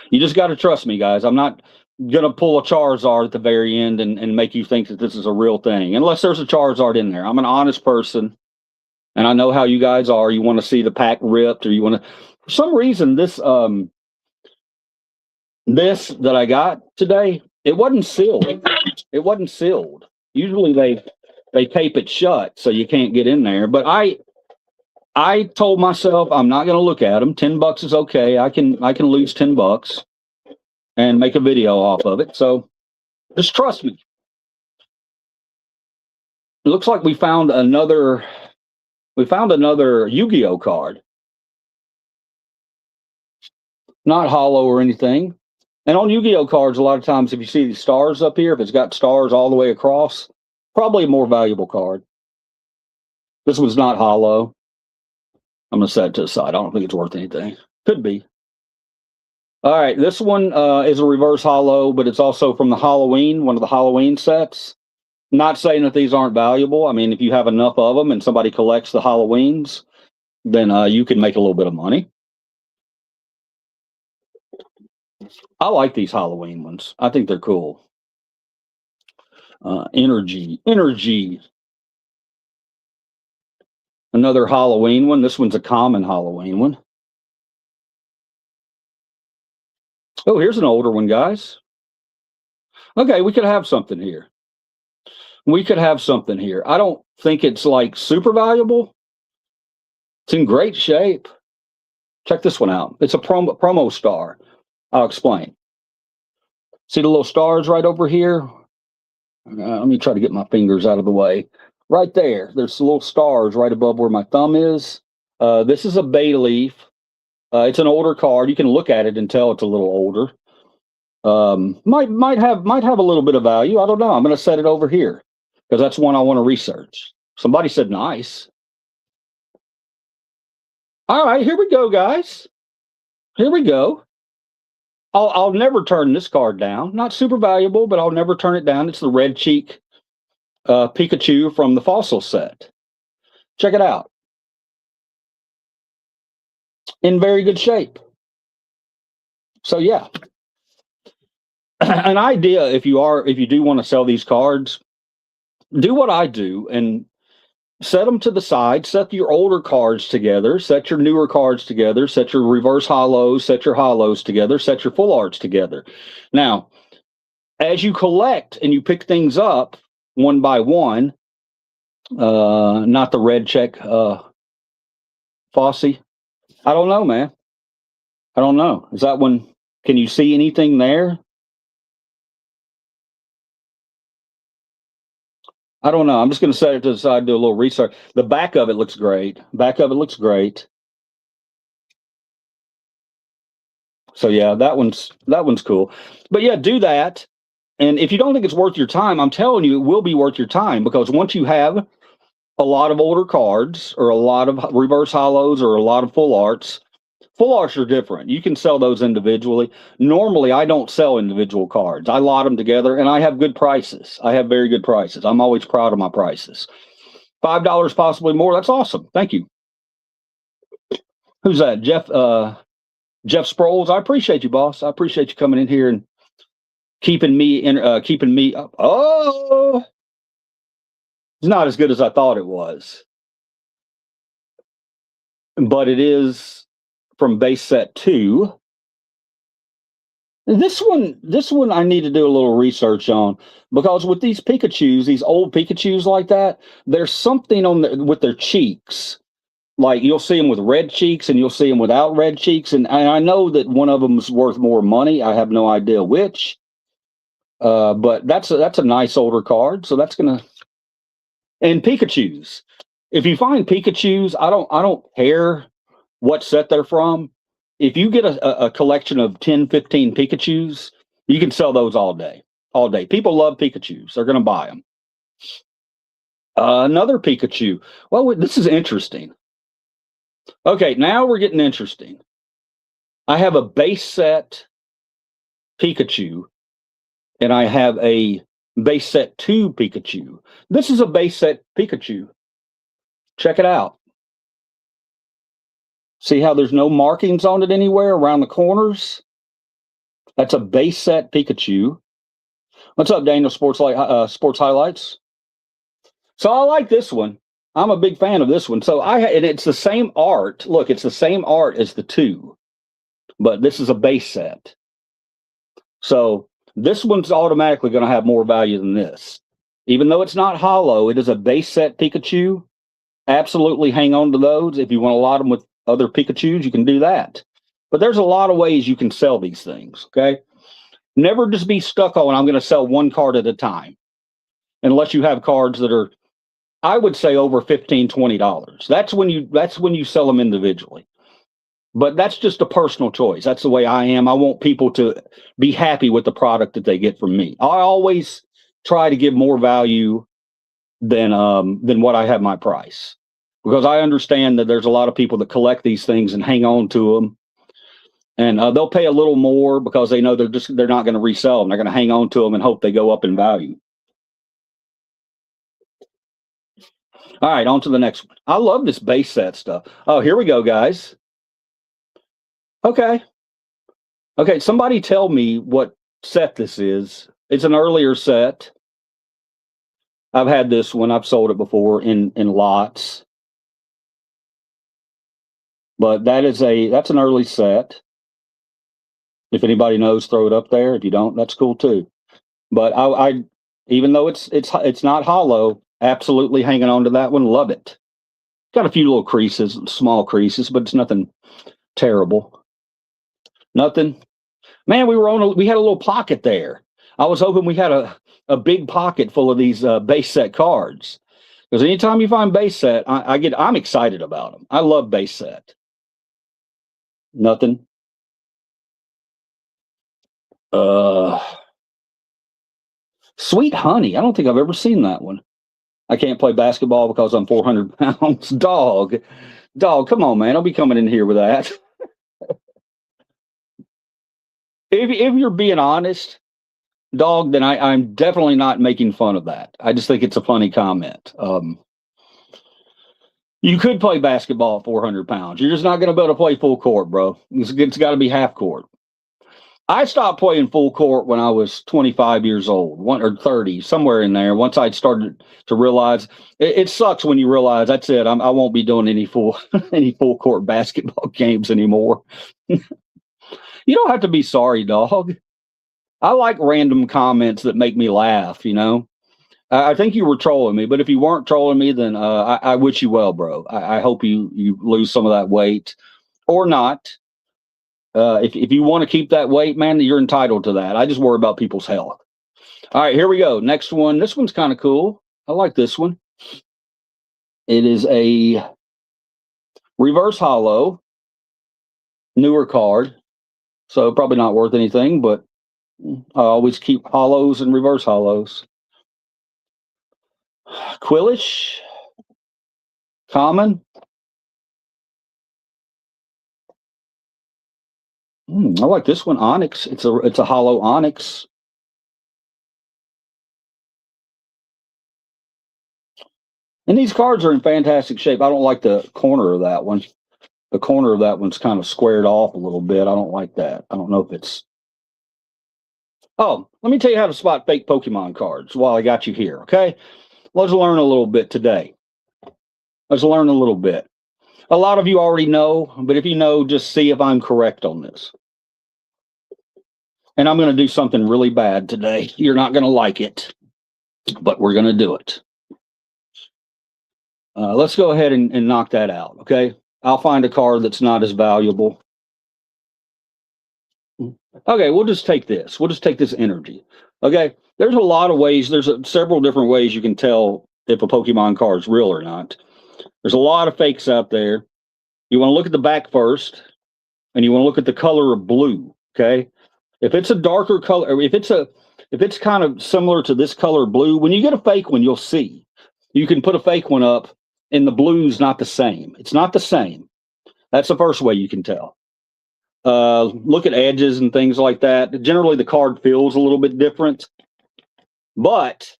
You just got to trust me, guys. I'm not going to pull a Charizard at the very end and make you think that this is a real thing, unless there's a Charizard in there. I'm an honest person, and I know how you guys are. You want to see the pack ripped, or you want to, for some reason, this that I got today, it wasn't sealed. It wasn't sealed. Usually they tape it shut so you can't get in there. But I told myself I'm not going to look at them. $10 is okay. I can lose $10 and make a video off of it. So just trust me. It looks like we found another Yu-Gi-Oh card. Not hollow or anything. And on Yu-Gi-Oh cards, a lot of times if you see these stars up here, if it's got stars all the way across, probably a more valuable card. This one's not hollow. I'm going to set it to the side. I don't think it's worth anything. Could be. All right, this one is a reverse hollow, but it's also from the Halloween, one of the Halloween sets. Not saying that these aren't valuable. I mean, if you have enough of them and somebody collects the Halloweens, then you can make a little bit of money. I like these Halloween ones. I think they're cool. Energy. Another Halloween one. This one's a common Halloween one. Oh, here's an older one, guys. Okay, we could have something here. I don't think it's like super valuable. It's in great shape. Check this one out. It's a promo star. I'll explain. See the little stars right over here? Let me try to get my fingers out of the way. Right there. There's little stars right above where my thumb is. This is a bay leaf. It's an older card. You can look at it and tell it's a little older. Might have a little bit of value. I don't know. I'm going to set it over here because that's one I want to research. Somebody said nice. All right, here we go, guys. Here we go. I'll never turn this card down. Not super valuable, but I'll never turn it down. It's the red cheek Pikachu from the fossil set. Check it out. In very good shape. So yeah. An idea if you do want to sell these cards, do what I do and set them to the side, set your older cards together, set your newer cards together, set your reverse hollows, set your hollows together, set your full arts together. Now, as you collect and you pick things up one by one, not the red check Fossey. I don't know, man. I don't know. Is that one? Can you see anything there? I don't know. I'm just going to set it to the side, do a little research. The back of it looks great. Back of it looks great. So yeah, that one's cool. But yeah, do that. And if you don't think it's worth your time, I'm telling you, it will be worth your time because once you have a lot of older cards or a lot of reverse hollows or a lot of full arts are different. You can sell those individually. Normally, I don't sell individual cards. I lot them together and I have good prices. I have very good prices. I'm always proud of my prices. $5, possibly more. That's awesome. Thank you. Who's that? Jeff Sproles. I appreciate you, boss. I appreciate you coming in here and keeping me up. Oh, it's not as good as I thought it was, but it is from base set 2. This one I need to do a little research on because with these Pikachus, these old Pikachus like that, there's something with their cheeks. Like you'll see them with red cheeks and you'll see them without red cheeks, and I know that one of them is worth more money. I have no idea which. But that's a nice older card, so that's gonna. And Pikachus, if you find Pikachus, I don't care what set they're from. If you get a collection of 10, 15 Pikachus, you can sell those all day. All day. People love Pikachus. They're gonna buy them. Another Pikachu. Well, this is interesting. Okay, now we're getting interesting. I have a base set Pikachu and I have a base set 2 Pikachu. This is a base set Pikachu. Check it out. See how there's no markings on it anywhere around the corners? That's a base set Pikachu. What's up, Daniel Sports Highlights? So I like this one. I'm a big fan of this one. So and it's the same art. Look, it's the same art as the 2, but this is a base set. So this one's automatically going to have more value than this. Even though it's not hollow, it is a base set Pikachu. Absolutely hang on to those. If you want to lot them with other Pikachus, you can do that. But there's a lot of ways you can sell these things, okay? Never just be stuck on, I'm going to sell one card at a time. Unless you have cards that are, I would say, over $15, $20. That's when you sell them individually. But that's just a personal choice. That's the way I am. I want people to be happy with the product that they get from me. I always try to give more value than what I have my price, because I understand that there's a lot of people that collect these things and hang on to them, and they'll pay a little more because they know they're not going to resell them. They're going to hang on to them and hope they go up in value. All right, on to the next one. I love this base set stuff. Oh, here we go, guys. Okay. Somebody tell me what set this is. It's an earlier set. I've had this one. I've sold it before in lots. But that's an early set. If anybody knows, throw it up there. If you don't, that's cool too. But I even though it's not hollow, absolutely hanging on to that one. Love it. Got a few little creases, small creases, but it's nothing terrible. Nothing. Man, we had a little pocket there. I was hoping we had a big pocket full of these base set cards. Because anytime you find base set, I'm excited about them. I love base set. Nothing. Sweet Honey. I don't think I've ever seen that one. I can't play basketball because I'm 400 pounds. Dog, come on, man. I'll be coming in here with that. If you're being honest, dog, then I'm definitely not making fun of that. I just think it's a funny comment. You could play basketball at 400 pounds. You're just not going to be able to play full court, bro. It's got to be half court. I stopped playing full court when I was 25 years old, or 30, somewhere in there. Once I started to realize it sucks when you realize that's it. I won't be doing any full court basketball games anymore. You don't have to be sorry, dog. I like random comments that make me laugh. I think you were trolling me, but if you weren't trolling me, then I wish you well, bro. I hope you lose some of that weight, or not. If you want to keep that weight, man, you're entitled to that. I just worry about people's health. All right, here we go. Next one. This one's kind of cool. I like this one. It is a reverse hollow, newer card. So probably not worth anything, but I always keep hollows and reverse hollows. Quillish, common. I like this one, Onyx. It's a hollow Onyx. And these cards are in fantastic shape. I don't like the corner of that one. The corner of that one's kind of squared off a little bit. I don't like that. I don't know if it's... Oh, let me tell you how to spot fake Pokemon cards while I got you here, okay? Let's learn a little bit today. Let's learn a little bit. A lot of you already know, but if you know, just see if I'm correct on this. And I'm going to do something really bad today. You're not going to like it, but we're going to do it. Let's go ahead and knock that out, okay? I'll find a card that's not as valuable. Okay, we'll just take this. We'll just take this energy. Okay, there's a lot of ways. There's several different ways you can tell if a Pokemon card is real or not. There's a lot of fakes out there. You want to look at the back first, and you want to look at the color of blue, okay? If it's a darker color, or if it's kind of similar to this color blue, when you get a fake one, you'll see. You can put a fake one up, and the blue's not the same. It's not the same. That's the first way you can tell. Look at edges and things like that. Generally, the card feels a little bit different. But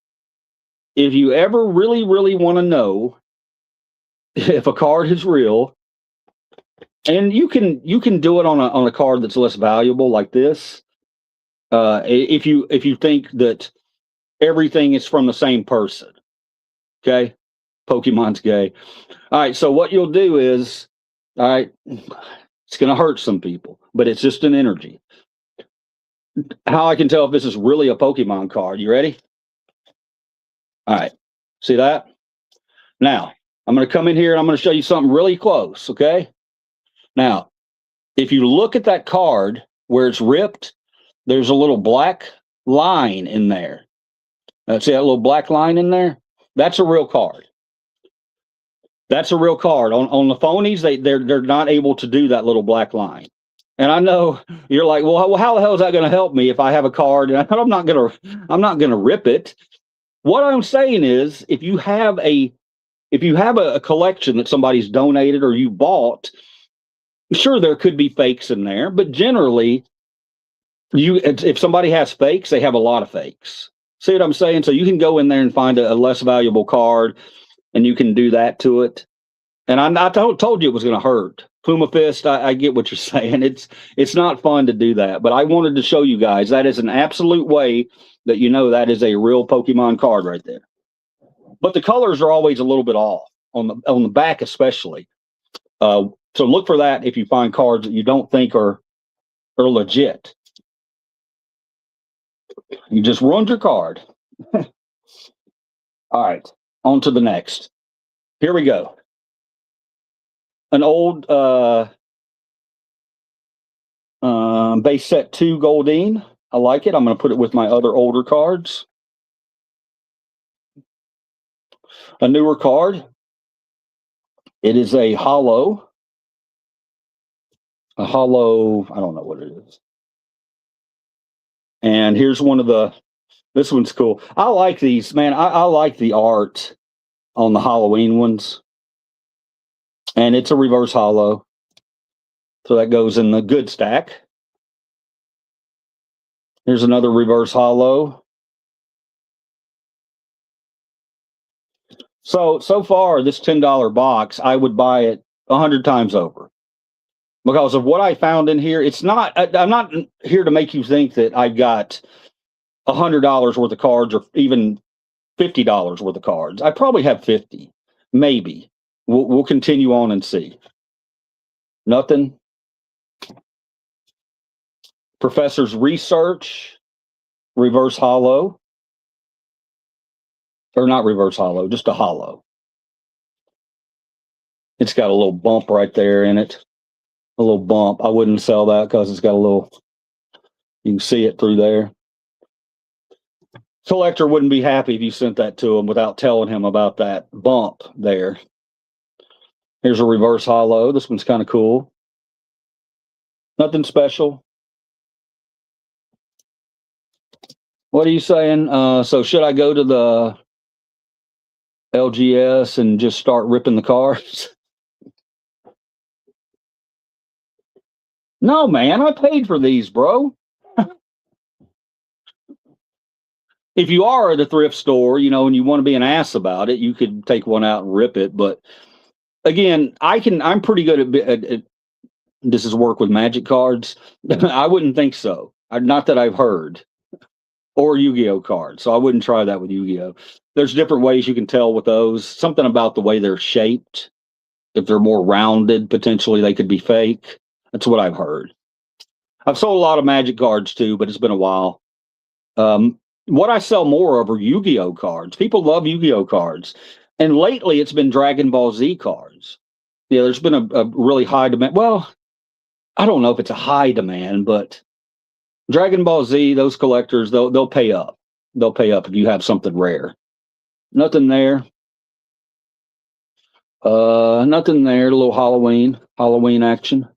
if you ever really, really want to know if a card is real, and you can do it on a card that's less valuable, like this. If you think that everything is from the same person, okay, Pokemon's gay. All right, so what you'll do is, all right, it's going to hurt some people, but it's just an energy. How I can tell if this is really a Pokemon card? You ready? All right, see that? Now I'm going to come in here and I'm going to show you something really close. Okay. Now, if you look at that card where it's ripped, there's a little black line in there. See that little black line in there? That's a real card. That's a real card. On the phonies, they're not able to do that little black line. And I know you're like, well, how the hell is that going to help me if I have a card and I'm not gonna rip it? What I'm saying is, if you have a collection that somebody's donated or you bought, sure, there could be fakes in there, but generally, if somebody has fakes, they have a lot of fakes. See what I'm saying? So you can go in there and find a less valuable card, and you can do that to it. And I told you it was going to hurt. Puma Fist, I get what you're saying. It's not fun to do that, but I wanted to show you guys that is an absolute way that you know that is a real Pokemon card right there. But the colors are always a little bit off on the back, especially. So look for that if you find cards that you don't think are legit. You just ruined your card. All right, on to the next. Here we go. An old base set 2 Goldeen. I like it. I'm going to put it with my other older cards. a newer card. It is a hollow. I don't know what it is. And here's one of this one's cool. I like these, man. I like the art on the Halloween ones. And it's a reverse hollow. So that goes in the good stack. Here's another reverse hollow. So far, this $10 box, I would buy it 100 times over. Because of what I found in here. I'm not here to make you think that I've got $100 worth of cards or even $50 worth of cards. I probably have 50, maybe. We'll continue on and see. Nothing. Professor's Research, reverse hollow. Or not reverse hollow, just a hollow. It's got a little bump right there in it. A little bump. I wouldn't sell that because it's got a little, you can see it through there. Collector wouldn't be happy if you sent that to him without telling him about that bump there. Here's a reverse hollow. This one's kind of cool. Nothing special. What are you saying? So should I go to the LGS and just start ripping the cards? No, man, I paid for these, bro. If you are at a thrift store, and you want to be an ass about it, you could take one out and rip it. But again, I'm pretty good at this is work with magic cards. I wouldn't think so. Not that I've heard. Or Yu-Gi-Oh cards. So I wouldn't try that with Yu-Gi-Oh. There's different ways you can tell with those. Something about the way they're shaped. If they're more rounded, potentially they could be fake. That's what I've heard. I've sold a lot of magic cards too, but it's been a while. What I sell more of are Yu-Gi-Oh cards. People love Yu-Gi-Oh cards. And lately it's been Dragon Ball Z cards. Yeah, there's been a really high demand. Well, I don't know if it's a high demand, but Dragon Ball Z, those collectors, they'll pay up. They'll pay up if you have something rare. Nothing there. Nothing there. A little Halloween action.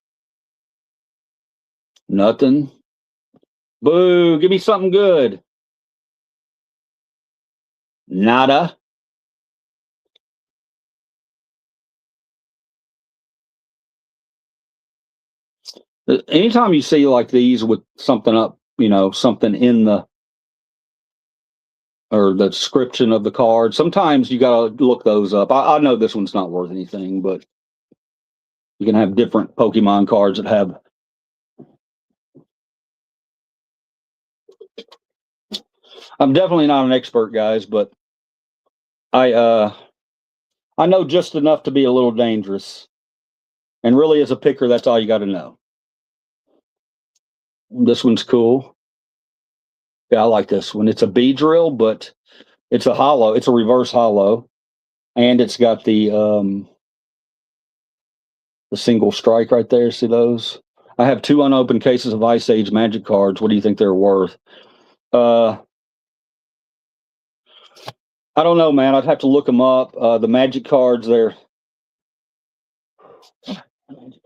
Nothing. Boo, give me something good. Nada. Anytime you see like these with something up, something in the description of the card, sometimes you got to look those up. I know this one's not worth anything, but you can have different Pokemon cards that have. I'm definitely not an expert, guys, but I know just enough to be a little dangerous. And really, as a picker, that's all you got to know. This one's cool. Yeah, I like this one. It's a bee drill, but it's a hollow. It's a reverse hollow, and it's got the single strike right there. See those? I have 2 unopened cases of Ice Age Magic cards. What do you think they're worth? I don't know, man. I'd have to look them up. The Magic cards, they're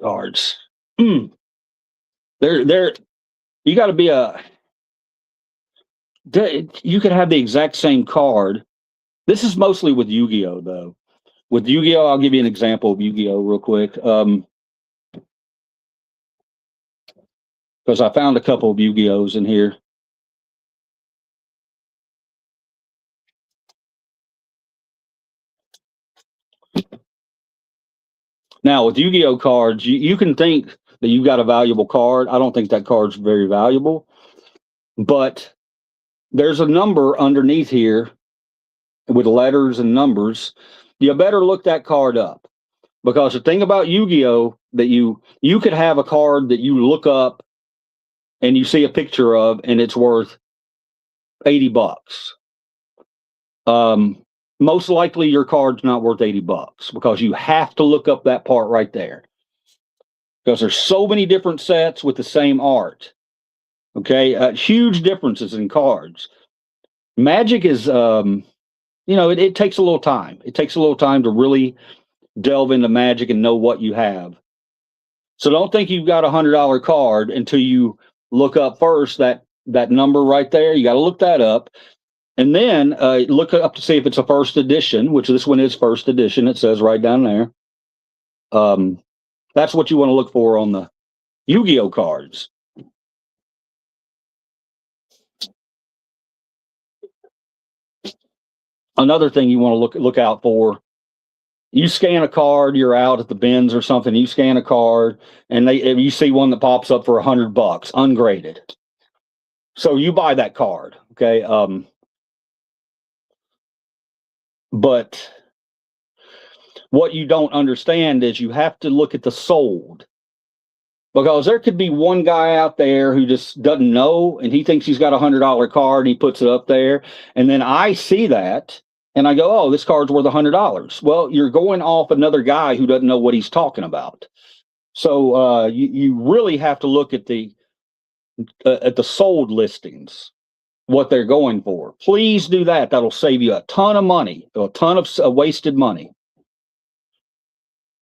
cards. They're. You got to be you could have the exact same card. This is mostly with Yu-Gi-Oh, though. With Yu-Gi-Oh, I'll give you an example of Yu-Gi-Oh real quick. Because I found a couple of Yu-Gi-Ohs in here. Now, with Yu-Gi-Oh cards, you can think that you've got a valuable card. I don't think that card's very valuable. But there's a number underneath here with letters and numbers. You better look that card up. Because the thing about Yu-Gi-Oh, that you could have a card that you look up and you see a picture of, and it's worth $80. Most likely your card's not worth $80 because you have to look up that part right there. Because there's so many different sets with the same art. Okay, huge differences in cards. Magic is it takes a little time. It takes a little time to really delve into Magic and know what you have. So don't think you've got $100 card until you look up first that number right there. You got to look that up, and then look up to see if it's a first edition, which this one is first edition. It says right down there. That's what you want to look for on the Yu-Gi-Oh cards. Another thing you want to look out for. You scan a card, you're out at the bins or something, you scan a card, and you see one that pops up for $100, ungraded. So you buy that card, okay? But what you don't understand is you have to look at the sold. Because there could be one guy out there who just doesn't know, and he thinks he's got $100 card, and he puts it up there, and then I see that, and I go, "Oh, this card's worth $100." Well, you're going off another guy who doesn't know what he's talking about. So you really have to look at the sold listings, what they're going for. Please do that. That'll save you a ton of money, a ton of wasted money.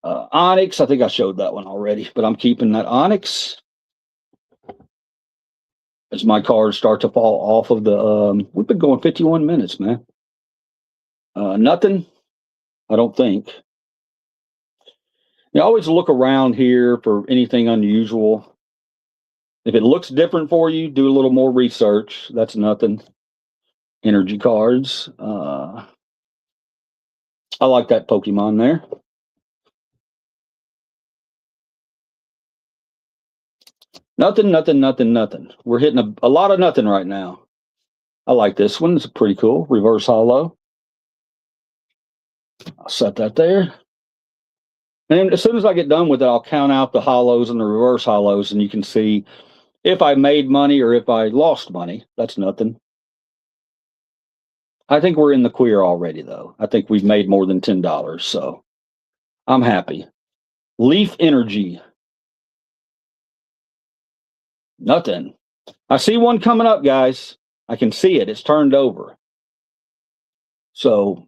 Onyx, I think I showed that one already, but I'm keeping that Onyx. As my cards start to fall off of the, we've been going 51 minutes, man. Nothing, I don't think. You always look around here for anything unusual. If it looks different for you, do a little more research. That's nothing. Energy cards. I like that Pokemon there. Nothing, nothing, nothing, nothing. We're hitting a lot of nothing right now. I like this one. It's pretty cool. Reverse hollow. I'll set that there. And as soon as I get done with it, I'll count out the hollows and the reverse hollows, and you can see if I made money or if I lost money. That's nothing. I think we're in the queer already, though. I think we've made more than $10, so I'm happy. Leaf Energy. Nothing. I see one coming up, guys. I can see it. It's turned over. So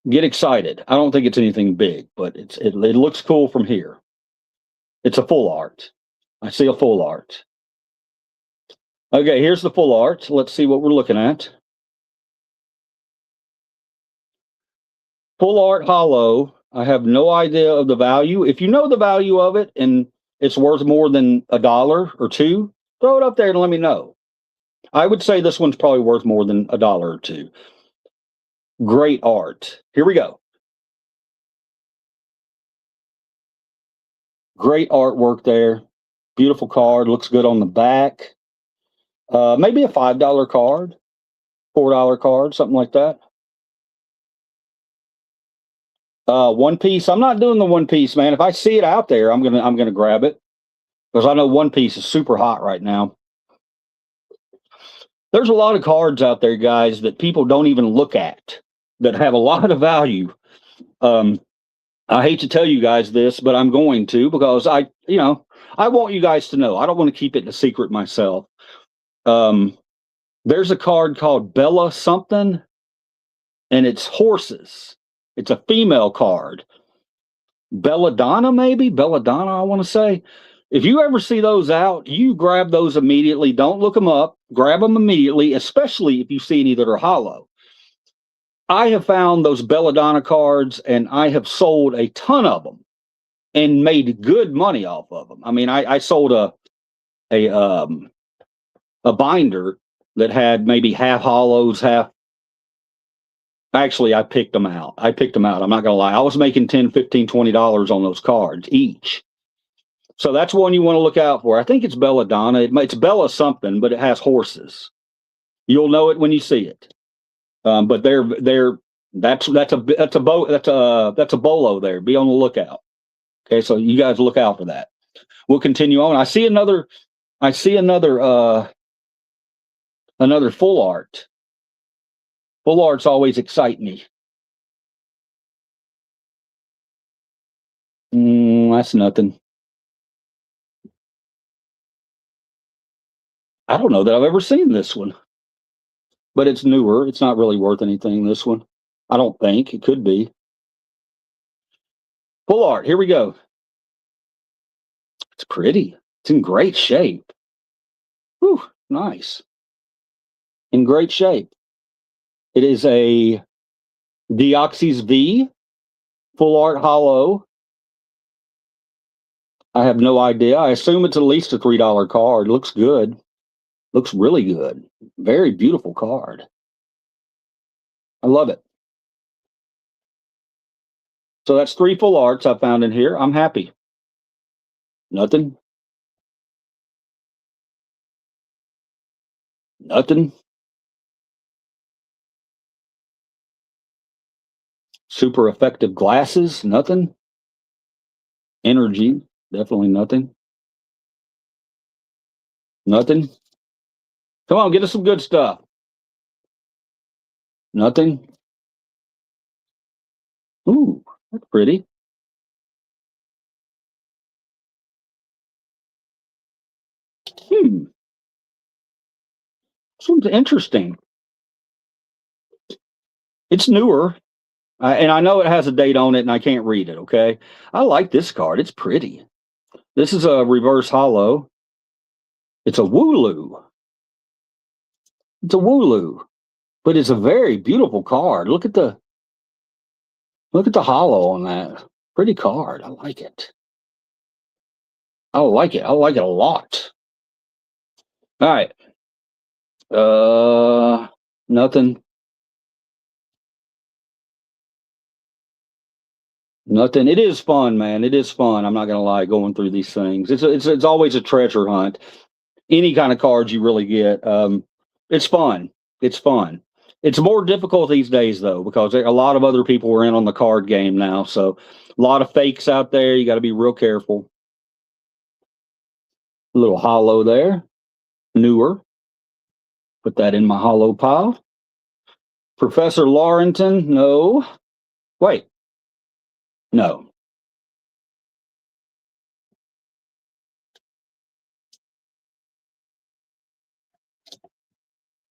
get excited. I don't think it's anything big, but it looks cool from here. It's a full art. I see a full art. Okay, here's the full art. Let's see what we're looking at. Full art hollow. I have no idea of the value. If you know the value of it and it's worth more than $1 or $2, throw it up there and let me know. I would say this one's probably worth more than $1 or $2. Great art. Here we go. Great artwork there. Beautiful card. Looks good on the back. Maybe a $5 card, $4 card, something like that. One Piece. I'm not doing the One Piece, man. If I see it out there, I'm gonna grab it because I know One Piece is super hot right now. There's a lot of cards out there, guys, that people don't even look at that have a lot of value. I hate to tell you guys this, but I'm going to because I want you guys to know. I don't want to keep it a secret myself. There's a card called Bella something, and it's horses. It's a female card. Belladonna, maybe? Belladonna, I want to say. If you ever see those out, you grab those immediately. Don't look them up. Grab them immediately, especially if you see any that are hollow. I have found those Belladonna cards, and I have sold a ton of them and made good money off of them. I mean, I sold a binder that had maybe half hollows, half. Actually, I picked them out. I'm not going to lie. I was making $10, $15, $20 on those cards each. So that's one you want to look out for. I think it's Belladonna. It's Bella something, but it has horses. You'll know it when you see it. But that's a bolo there. Be on the lookout. Okay, so you guys look out for that. We'll continue on. I see another full art. Full arts always excite me. That's nothing. I don't know that I've ever seen this one. but it's newer. It's not really worth anything, this one. I don't think. It could be. Full art. Here we go. It's pretty. It's in great shape. Whew, nice. In great shape. It is a Deoxys V full art hollow. I have no idea. I assume it's at least a $3 card. Looks good. Looks really good. Very beautiful card. I love it. So that's 3 full arts I found in here. I'm happy. Nothing. Nothing. Super effective glasses. Nothing. Energy. Definitely nothing. Nothing. Come on, get us some good stuff. Nothing. Ooh, that's pretty. Hmm. This one's interesting. It's newer, and I know it has a date on it, and I can't read it. Okay, I like this card. It's pretty. This is a reverse hollow. It's a Wooloo. It's a Wooloo, but it's a very beautiful card. Look at the hollow on that. Pretty card. I like it. I like it. I like it a lot. All right. Nothing. Nothing. It is fun, man. It is fun. I'm not gonna lie, going through these things. It's always a treasure hunt. Any kind of cards you really get. It's fun. It's fun. It's more difficult these days though, because a lot of other people are in on the card game now. So a lot of fakes out there. You got to be real careful. A little hollow there. Newer. Put that in my hollow pile. Professor Laurenton. No. Wait. No.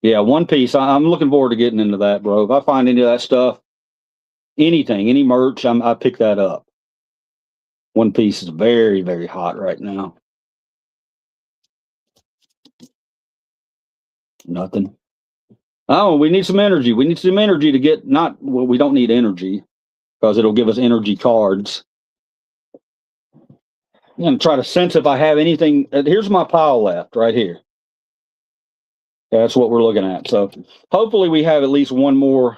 Yeah, One Piece. I'm looking forward to getting into that, bro. If I find any of that stuff, anything, any merch, I pick that up. One Piece is very, very hot right now. Nothing. Oh, we need some energy. We need some energy to get not well, we don't need energy because it'll give us energy cards. I'm gonna try to sense if I have anything. Here's my pile left right here. That's what we're looking at. So hopefully we have at least one more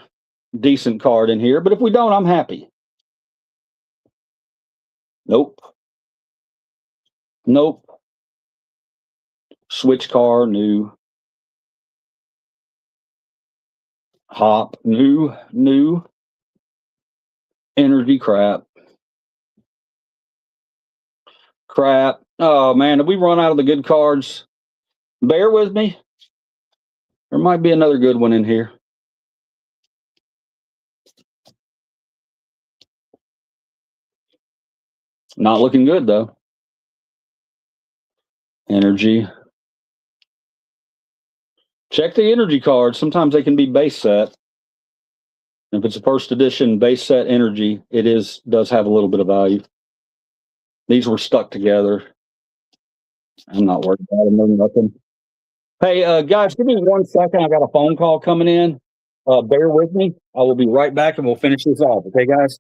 decent card in here. But if we don't, I'm happy. Nope. Nope. Switch car, new. Hop, new. Energy, crap. Oh man, have we run out of the good cards? Bear with me. There might be another good one in here. Not looking good though. Energy. Check the energy cards. Sometimes they can be base set. If it's a first edition base set energy, does have a little bit of value. These were stuck together. I'm not worried about them. They're nothing. Hey, guys, give me 1 second. I got a phone call coming in. Bear with me. I will be right back and we'll finish this off. Okay, guys?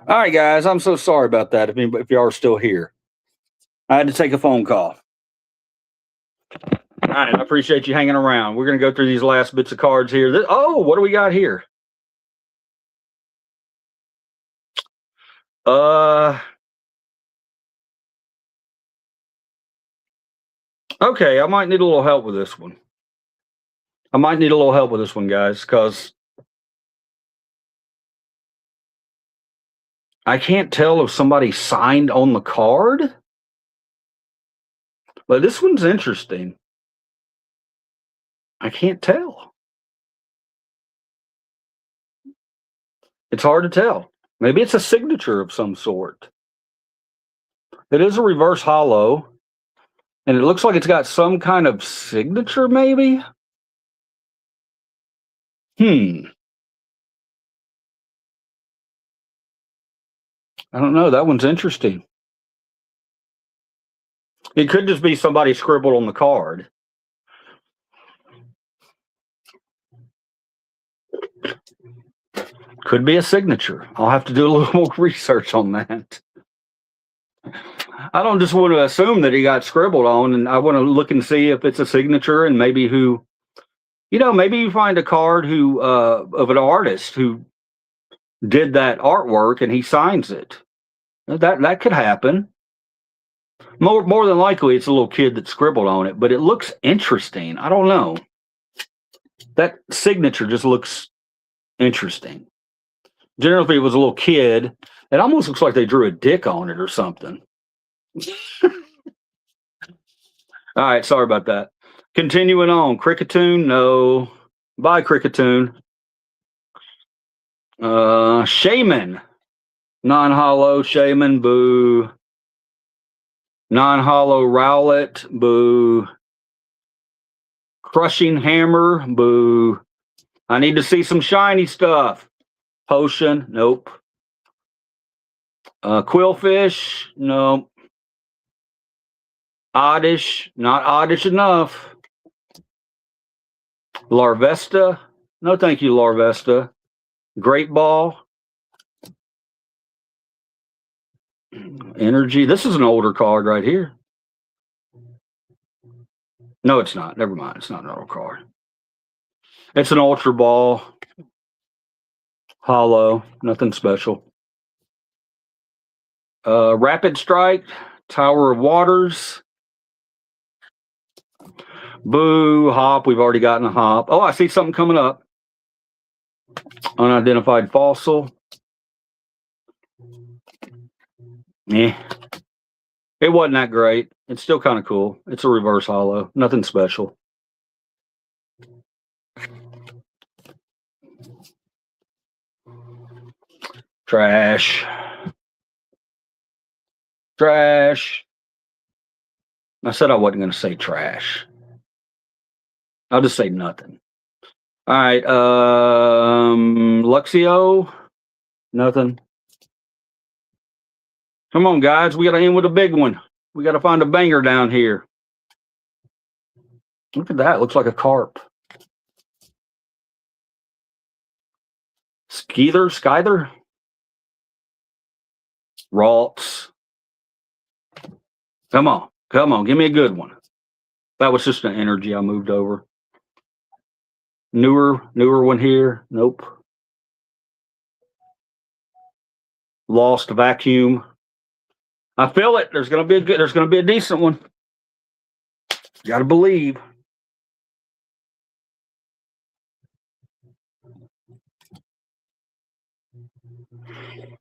All right, guys, I'm so sorry about that. If you are still here, I had to take a phone call. All right, I appreciate you hanging around. We're going to go through these last bits of cards here. What do we got here? Okay, I might need a little help with this one. Guys, because I can't tell if somebody signed on the card. But this one's interesting. I can't tell. It's hard to tell. Maybe it's a signature of some sort. It is a reverse hollow, and it looks like it's got some kind of signature, maybe? I don't know. That one's interesting. It could just be somebody scribbled on the card. Could be a signature. I'll have to do a little more research on that. I don't just want to assume that he got scribbled on, and I want to look and see if it's a signature and maybe who, maybe you find a card who of an artist who did that artwork and he signs it. That could happen. More than likely, it's a little kid that scribbled on it, but it looks interesting. I don't know. That signature just looks interesting. Generally, if it was a little kid, it almost looks like they drew a dick on it or something. All right, sorry about that. Continuing on, Cricketoon, no. Bye, Cricketoon. Shaman, non-hollow, Shaman, boo. Non-hollow Rowlet, boo. Crushing Hammer, boo. I need to see some shiny stuff. Potion, nope. Quillfish, nope. Oddish, not oddish enough. Larvesta, no thank you, Larvesta. Great Ball. Energy, this is an older card right here. No, it's not. Never mind. It's not an old card. It's an Ultra Ball. Hollow. Nothing special. Rapid Strike. Tower of Waters. Boo. Hop. We've already gotten a hop. Oh, I see something coming up. Unidentified fossil. Eh. It wasn't that great. It's still kind of cool. It's a reverse hollow. Nothing special. Trash. Trash. I said I wasn't going to say trash. I'll just say nothing. All right. Luxio. Nothing. Come on, guys. We got to end with a big one. We got to find a banger down here. Look at that. Looks like a carp. Skyther. Ralts. Come on. Give me a good one. That was just an energy I moved over. Newer one here. Nope. Lost Vacuum. I feel it. There's gonna be a decent one. Gotta believe.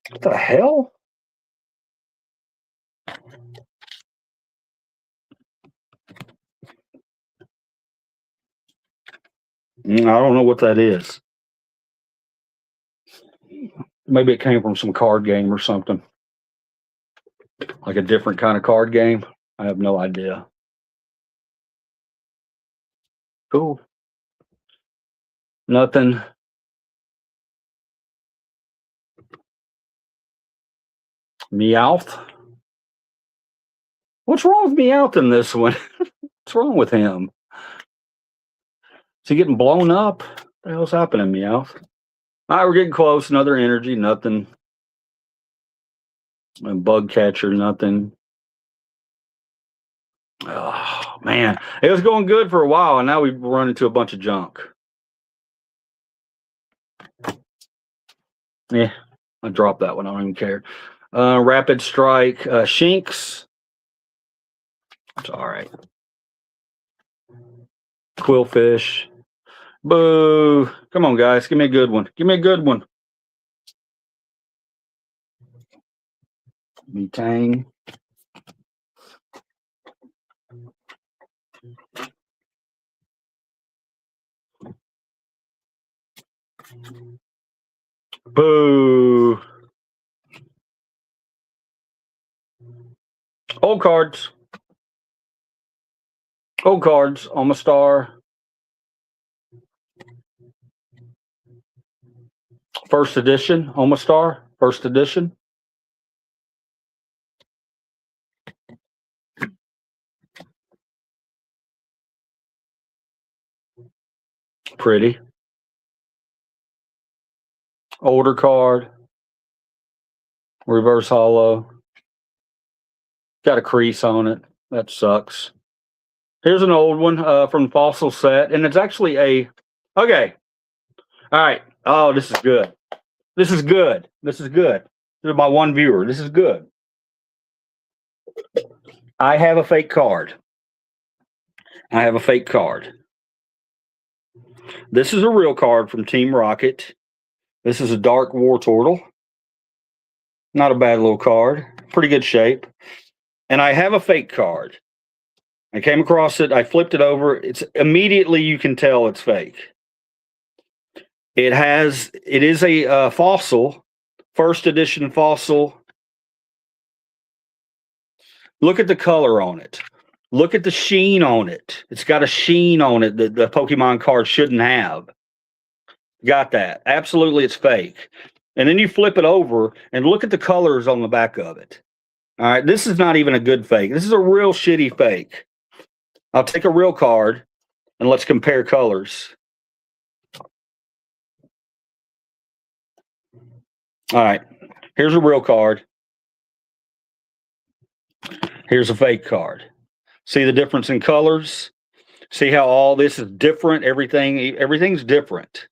What the hell? I don't know what that is. Maybe it came from some card game or something. Like a different kind of card game. I have no idea. Cool. Nothing. Meowth. What's wrong with Meowth in this one? What's wrong with him? Is he getting blown up? What the hell's happening, Meowth? All right, we're getting close. Another energy. Nothing. A bug catcher, nothing. Oh man, it was going good for a while, and now we've run into a bunch of junk. Yeah, I dropped that one. I don't even care. Rapid Strike, Shinx. It's all right. Quillfish. Boo. Come on, guys. Give me a good one. Give me a good one. Tang. Boo. Old cards. Old cards. Almost star. First edition. Almost star. First edition. Pretty. Older card. Reverse hollow. Got a crease on it. That sucks. Here's an old one from Fossil Set, and it's actually a. Okay. All right. Oh, this is good. This is good. This is good. This is my one viewer. This is good. I have a fake card. I have a fake card. This is a real card from Team Rocket. This is a Dark War Turtle. Not a bad little card. Pretty good shape. And I have a fake card. I came across it. I flipped it over. It's immediately you can tell it's fake. It is a fossil, first edition fossil. Look at the color on it. Look at the sheen on it. It's got a sheen on it that the Pokemon card shouldn't have. Got that. Absolutely, it's fake. And then you flip it over and look at the colors on the back of it. All right, this is not even a good fake. This is a real shitty fake. I'll take a real card and let's compare colors. All right, here's a real card. Here's a fake card. See the difference in colors? See how all this is different? Everything's different.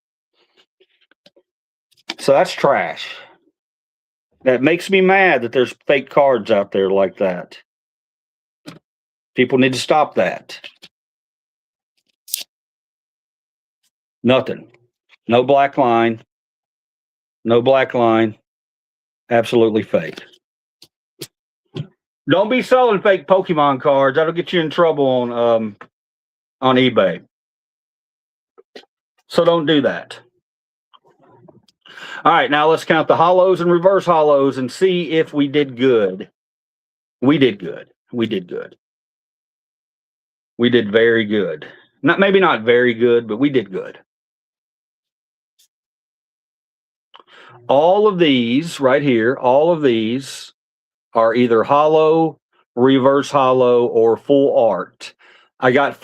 So that's trash. That makes me mad that there's fake cards out there like that. People need to stop that. Nothing. No black line. No black line. Absolutely fake. Don't be selling fake Pokemon cards. That'll get you in trouble on eBay. So don't do that. All right, now let's count the hollows and reverse hollows and see if we did good. We did good. We did good. We did very good. Maybe not very good, but we did good. All of these right here, all of these are either hollow, reverse hollow, or full art. I got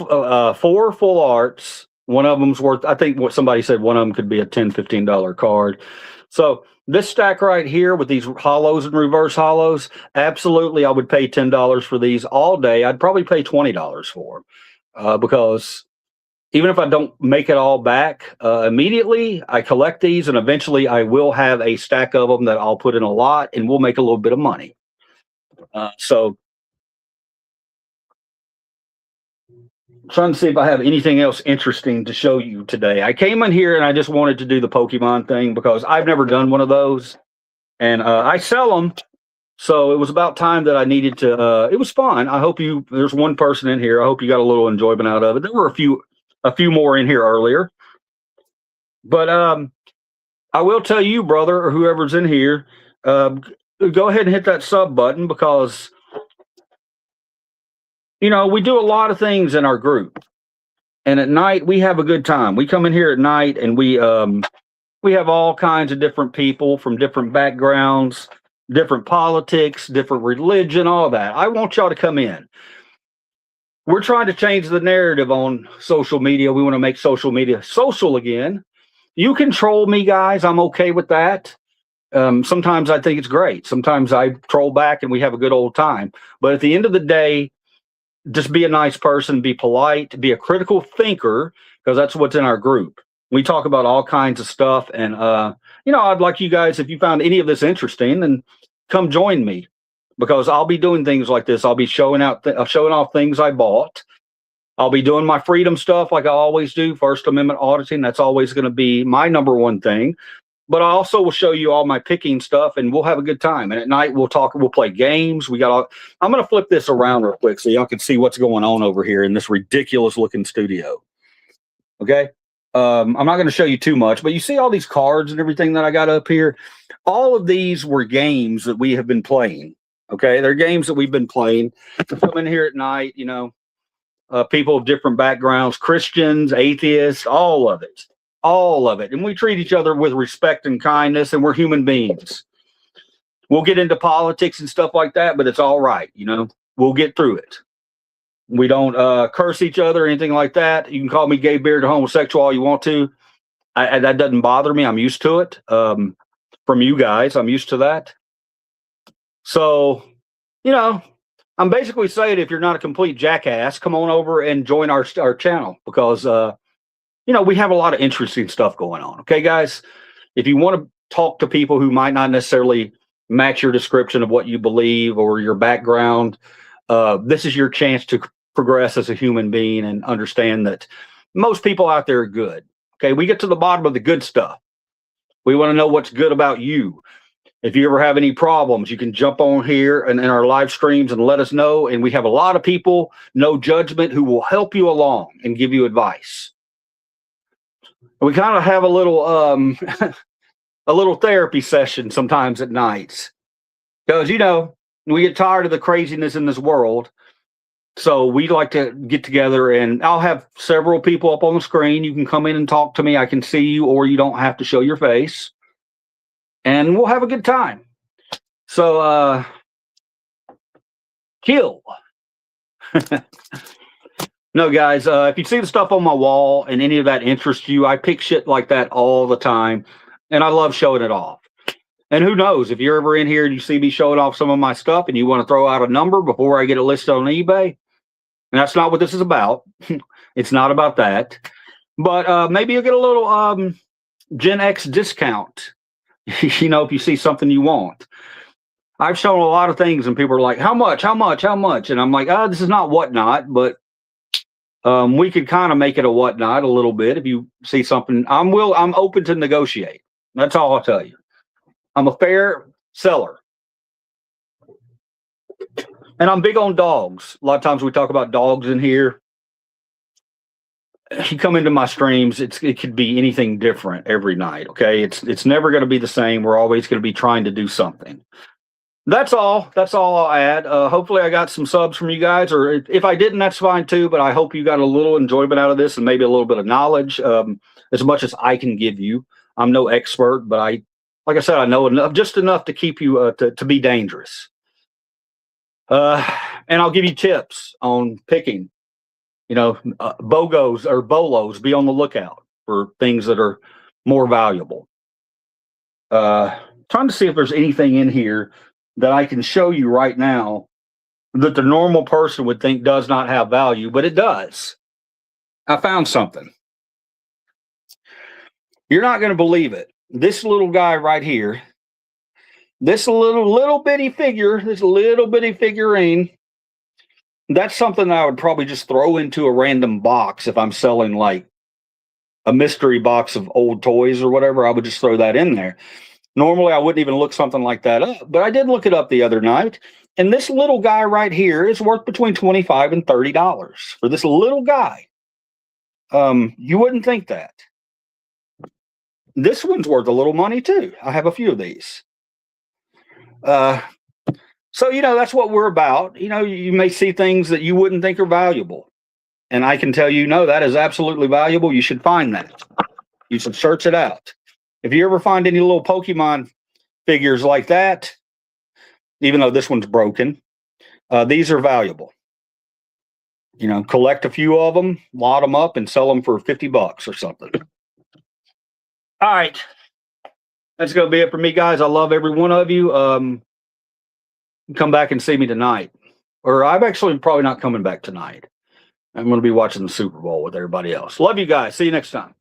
4 full arts. One of them's worth, I think what somebody said, one of them could be a $10, $15 card. So this stack right here with these hollows and reverse hollows, absolutely I would pay $10 for these all day. I'd probably pay $20 for them because even if I don't make it all back immediately, I collect these and eventually I will have a stack of them that I'll put in a lot and we'll make a little bit of money. So trying to see if I have anything else interesting to show you today. I came in here and I just wanted to do the Pokemon thing because I've never done one of those, and I sell them. So it was about time that I needed to. It was fun. I hope there's one person in here. I hope you got a little enjoyment out of it. There were a few more in here earlier, but I will tell you, brother, or whoever's in here, go ahead and hit that sub button because. You know, we do a lot of things in our group, and at night we have a good time. We come in here at night and we have all kinds of different people from different backgrounds, different politics, different religion, all that. I want y'all to come in. We're trying to change the narrative on social media. We want to make social media social again. You can troll me, guys. I'm okay with that. Sometimes I think it's great. Sometimes I troll back and we have a good old time. But at the end of the day, just be a nice person, be polite, be a critical thinker, because that's what's in our group. We talk about all kinds of stuff. And, I'd like you guys, if you found any of this interesting, then come join me, because I'll be doing things like this. I'll be showing off things I bought. I'll be doing my freedom stuff like I always do, First Amendment auditing. That's always going to be my number one thing. But I also will show you all my picking stuff, and we'll have a good time. And at night we'll play games. I'm going to flip this around real quick so y'all can see what's going on over here in this ridiculous looking studio. Okay. I'm not going to show you too much, but you see all these cards and everything that I got up here. All of these were games that we have been playing. Okay. They're games that we've been playing. Come in here at night, people of different backgrounds, Christians, atheists, all of it. All of it. And we treat each other with respect and kindness, and we're human beings. We'll get into politics and stuff like that, but it's all right. We'll get through it. We don't curse each other or anything like that. You can call me gay, bearded, homosexual all you want to. That doesn't bother me. I'm used to it. From you guys, I'm used to that. So, I'm basically saying, if you're not a complete jackass, come on over and join our channel, because we have a lot of interesting stuff going on. Okay, guys, if you want to talk to people who might not necessarily match your description of what you believe or your background, this is your chance to progress as a human being and understand that most people out there are good. Okay, we get to the bottom of the good stuff. We want to know what's good about you. If you ever have any problems, you can jump on here and in our live streams and let us know. And we have a lot of people, no judgment, who will help you along and give you advice. We kind of have a little a little therapy session sometimes at nights, because we get tired of the craziness in this world. So we like to get together, and I'll have several people up on the screen. You can come in and talk to me. I can see you, or you don't have to show your face, and we'll have a good time. So kill. No, guys, if you see the stuff on my wall and any of that interests you, I pick shit like that all the time, and I love showing it off. And who knows, if you're ever in here and you see me showing off some of my stuff and you want to throw out a number before I get it listed on eBay, and that's not what this is about. It's not about that. But maybe you'll get a little Gen X discount, if you see something you want. I've shown a lot of things, and people are like, how much? And I'm like, this is not whatnot, but we could kind of make it a whatnot a little bit. If you see something, I'm open to negotiate. That's all I'll tell you. I'm a fair seller. And I'm big on dogs. A lot of times we talk about dogs in here. You come into my streams, it could be anything different every night. Okay. It's never going to be the same. We're always going to be trying to do something. That's all I'll add. Hopefully I got some subs from you guys, or if I didn't, that's fine too, but I hope you got a little enjoyment out of this and maybe a little bit of knowledge, as much as I can give you. I'm no expert, but like I said, I know enough, just enough to keep you to be dangerous. And I'll give you tips on picking, BOGOs or BOLOs. Be on the lookout for things that are more valuable. Trying to see if there's anything in here that I can show you right now that the normal person would think does not have value, but it does. I found something. You're not going to believe it. This little guy right here, this little bitty figure, this little bitty figurine, that's something that I would probably just throw into a random box if I'm selling like a mystery box of old toys or whatever. I would just throw that in there. Normally, I wouldn't even look something like that up, but I did look it up the other night. And this little guy right here is worth between $25 and $30 for this little guy. You wouldn't think that. This one's worth a little money too. I have a few of these. So, that's what we're about. You may see things that you wouldn't think are valuable. And I can tell you, no, that is absolutely valuable. You should find that. You should search it out. If you ever find any little Pokemon figures like that, even though this one's broken, these are valuable. Collect a few of them, lot them up, and sell them for $50 or something. All right. That's going to be it for me, guys. I love every one of you. Come back and see me tonight. Or I'm actually probably not coming back tonight. I'm going to be watching the Super Bowl with everybody else. Love you guys. See you next time.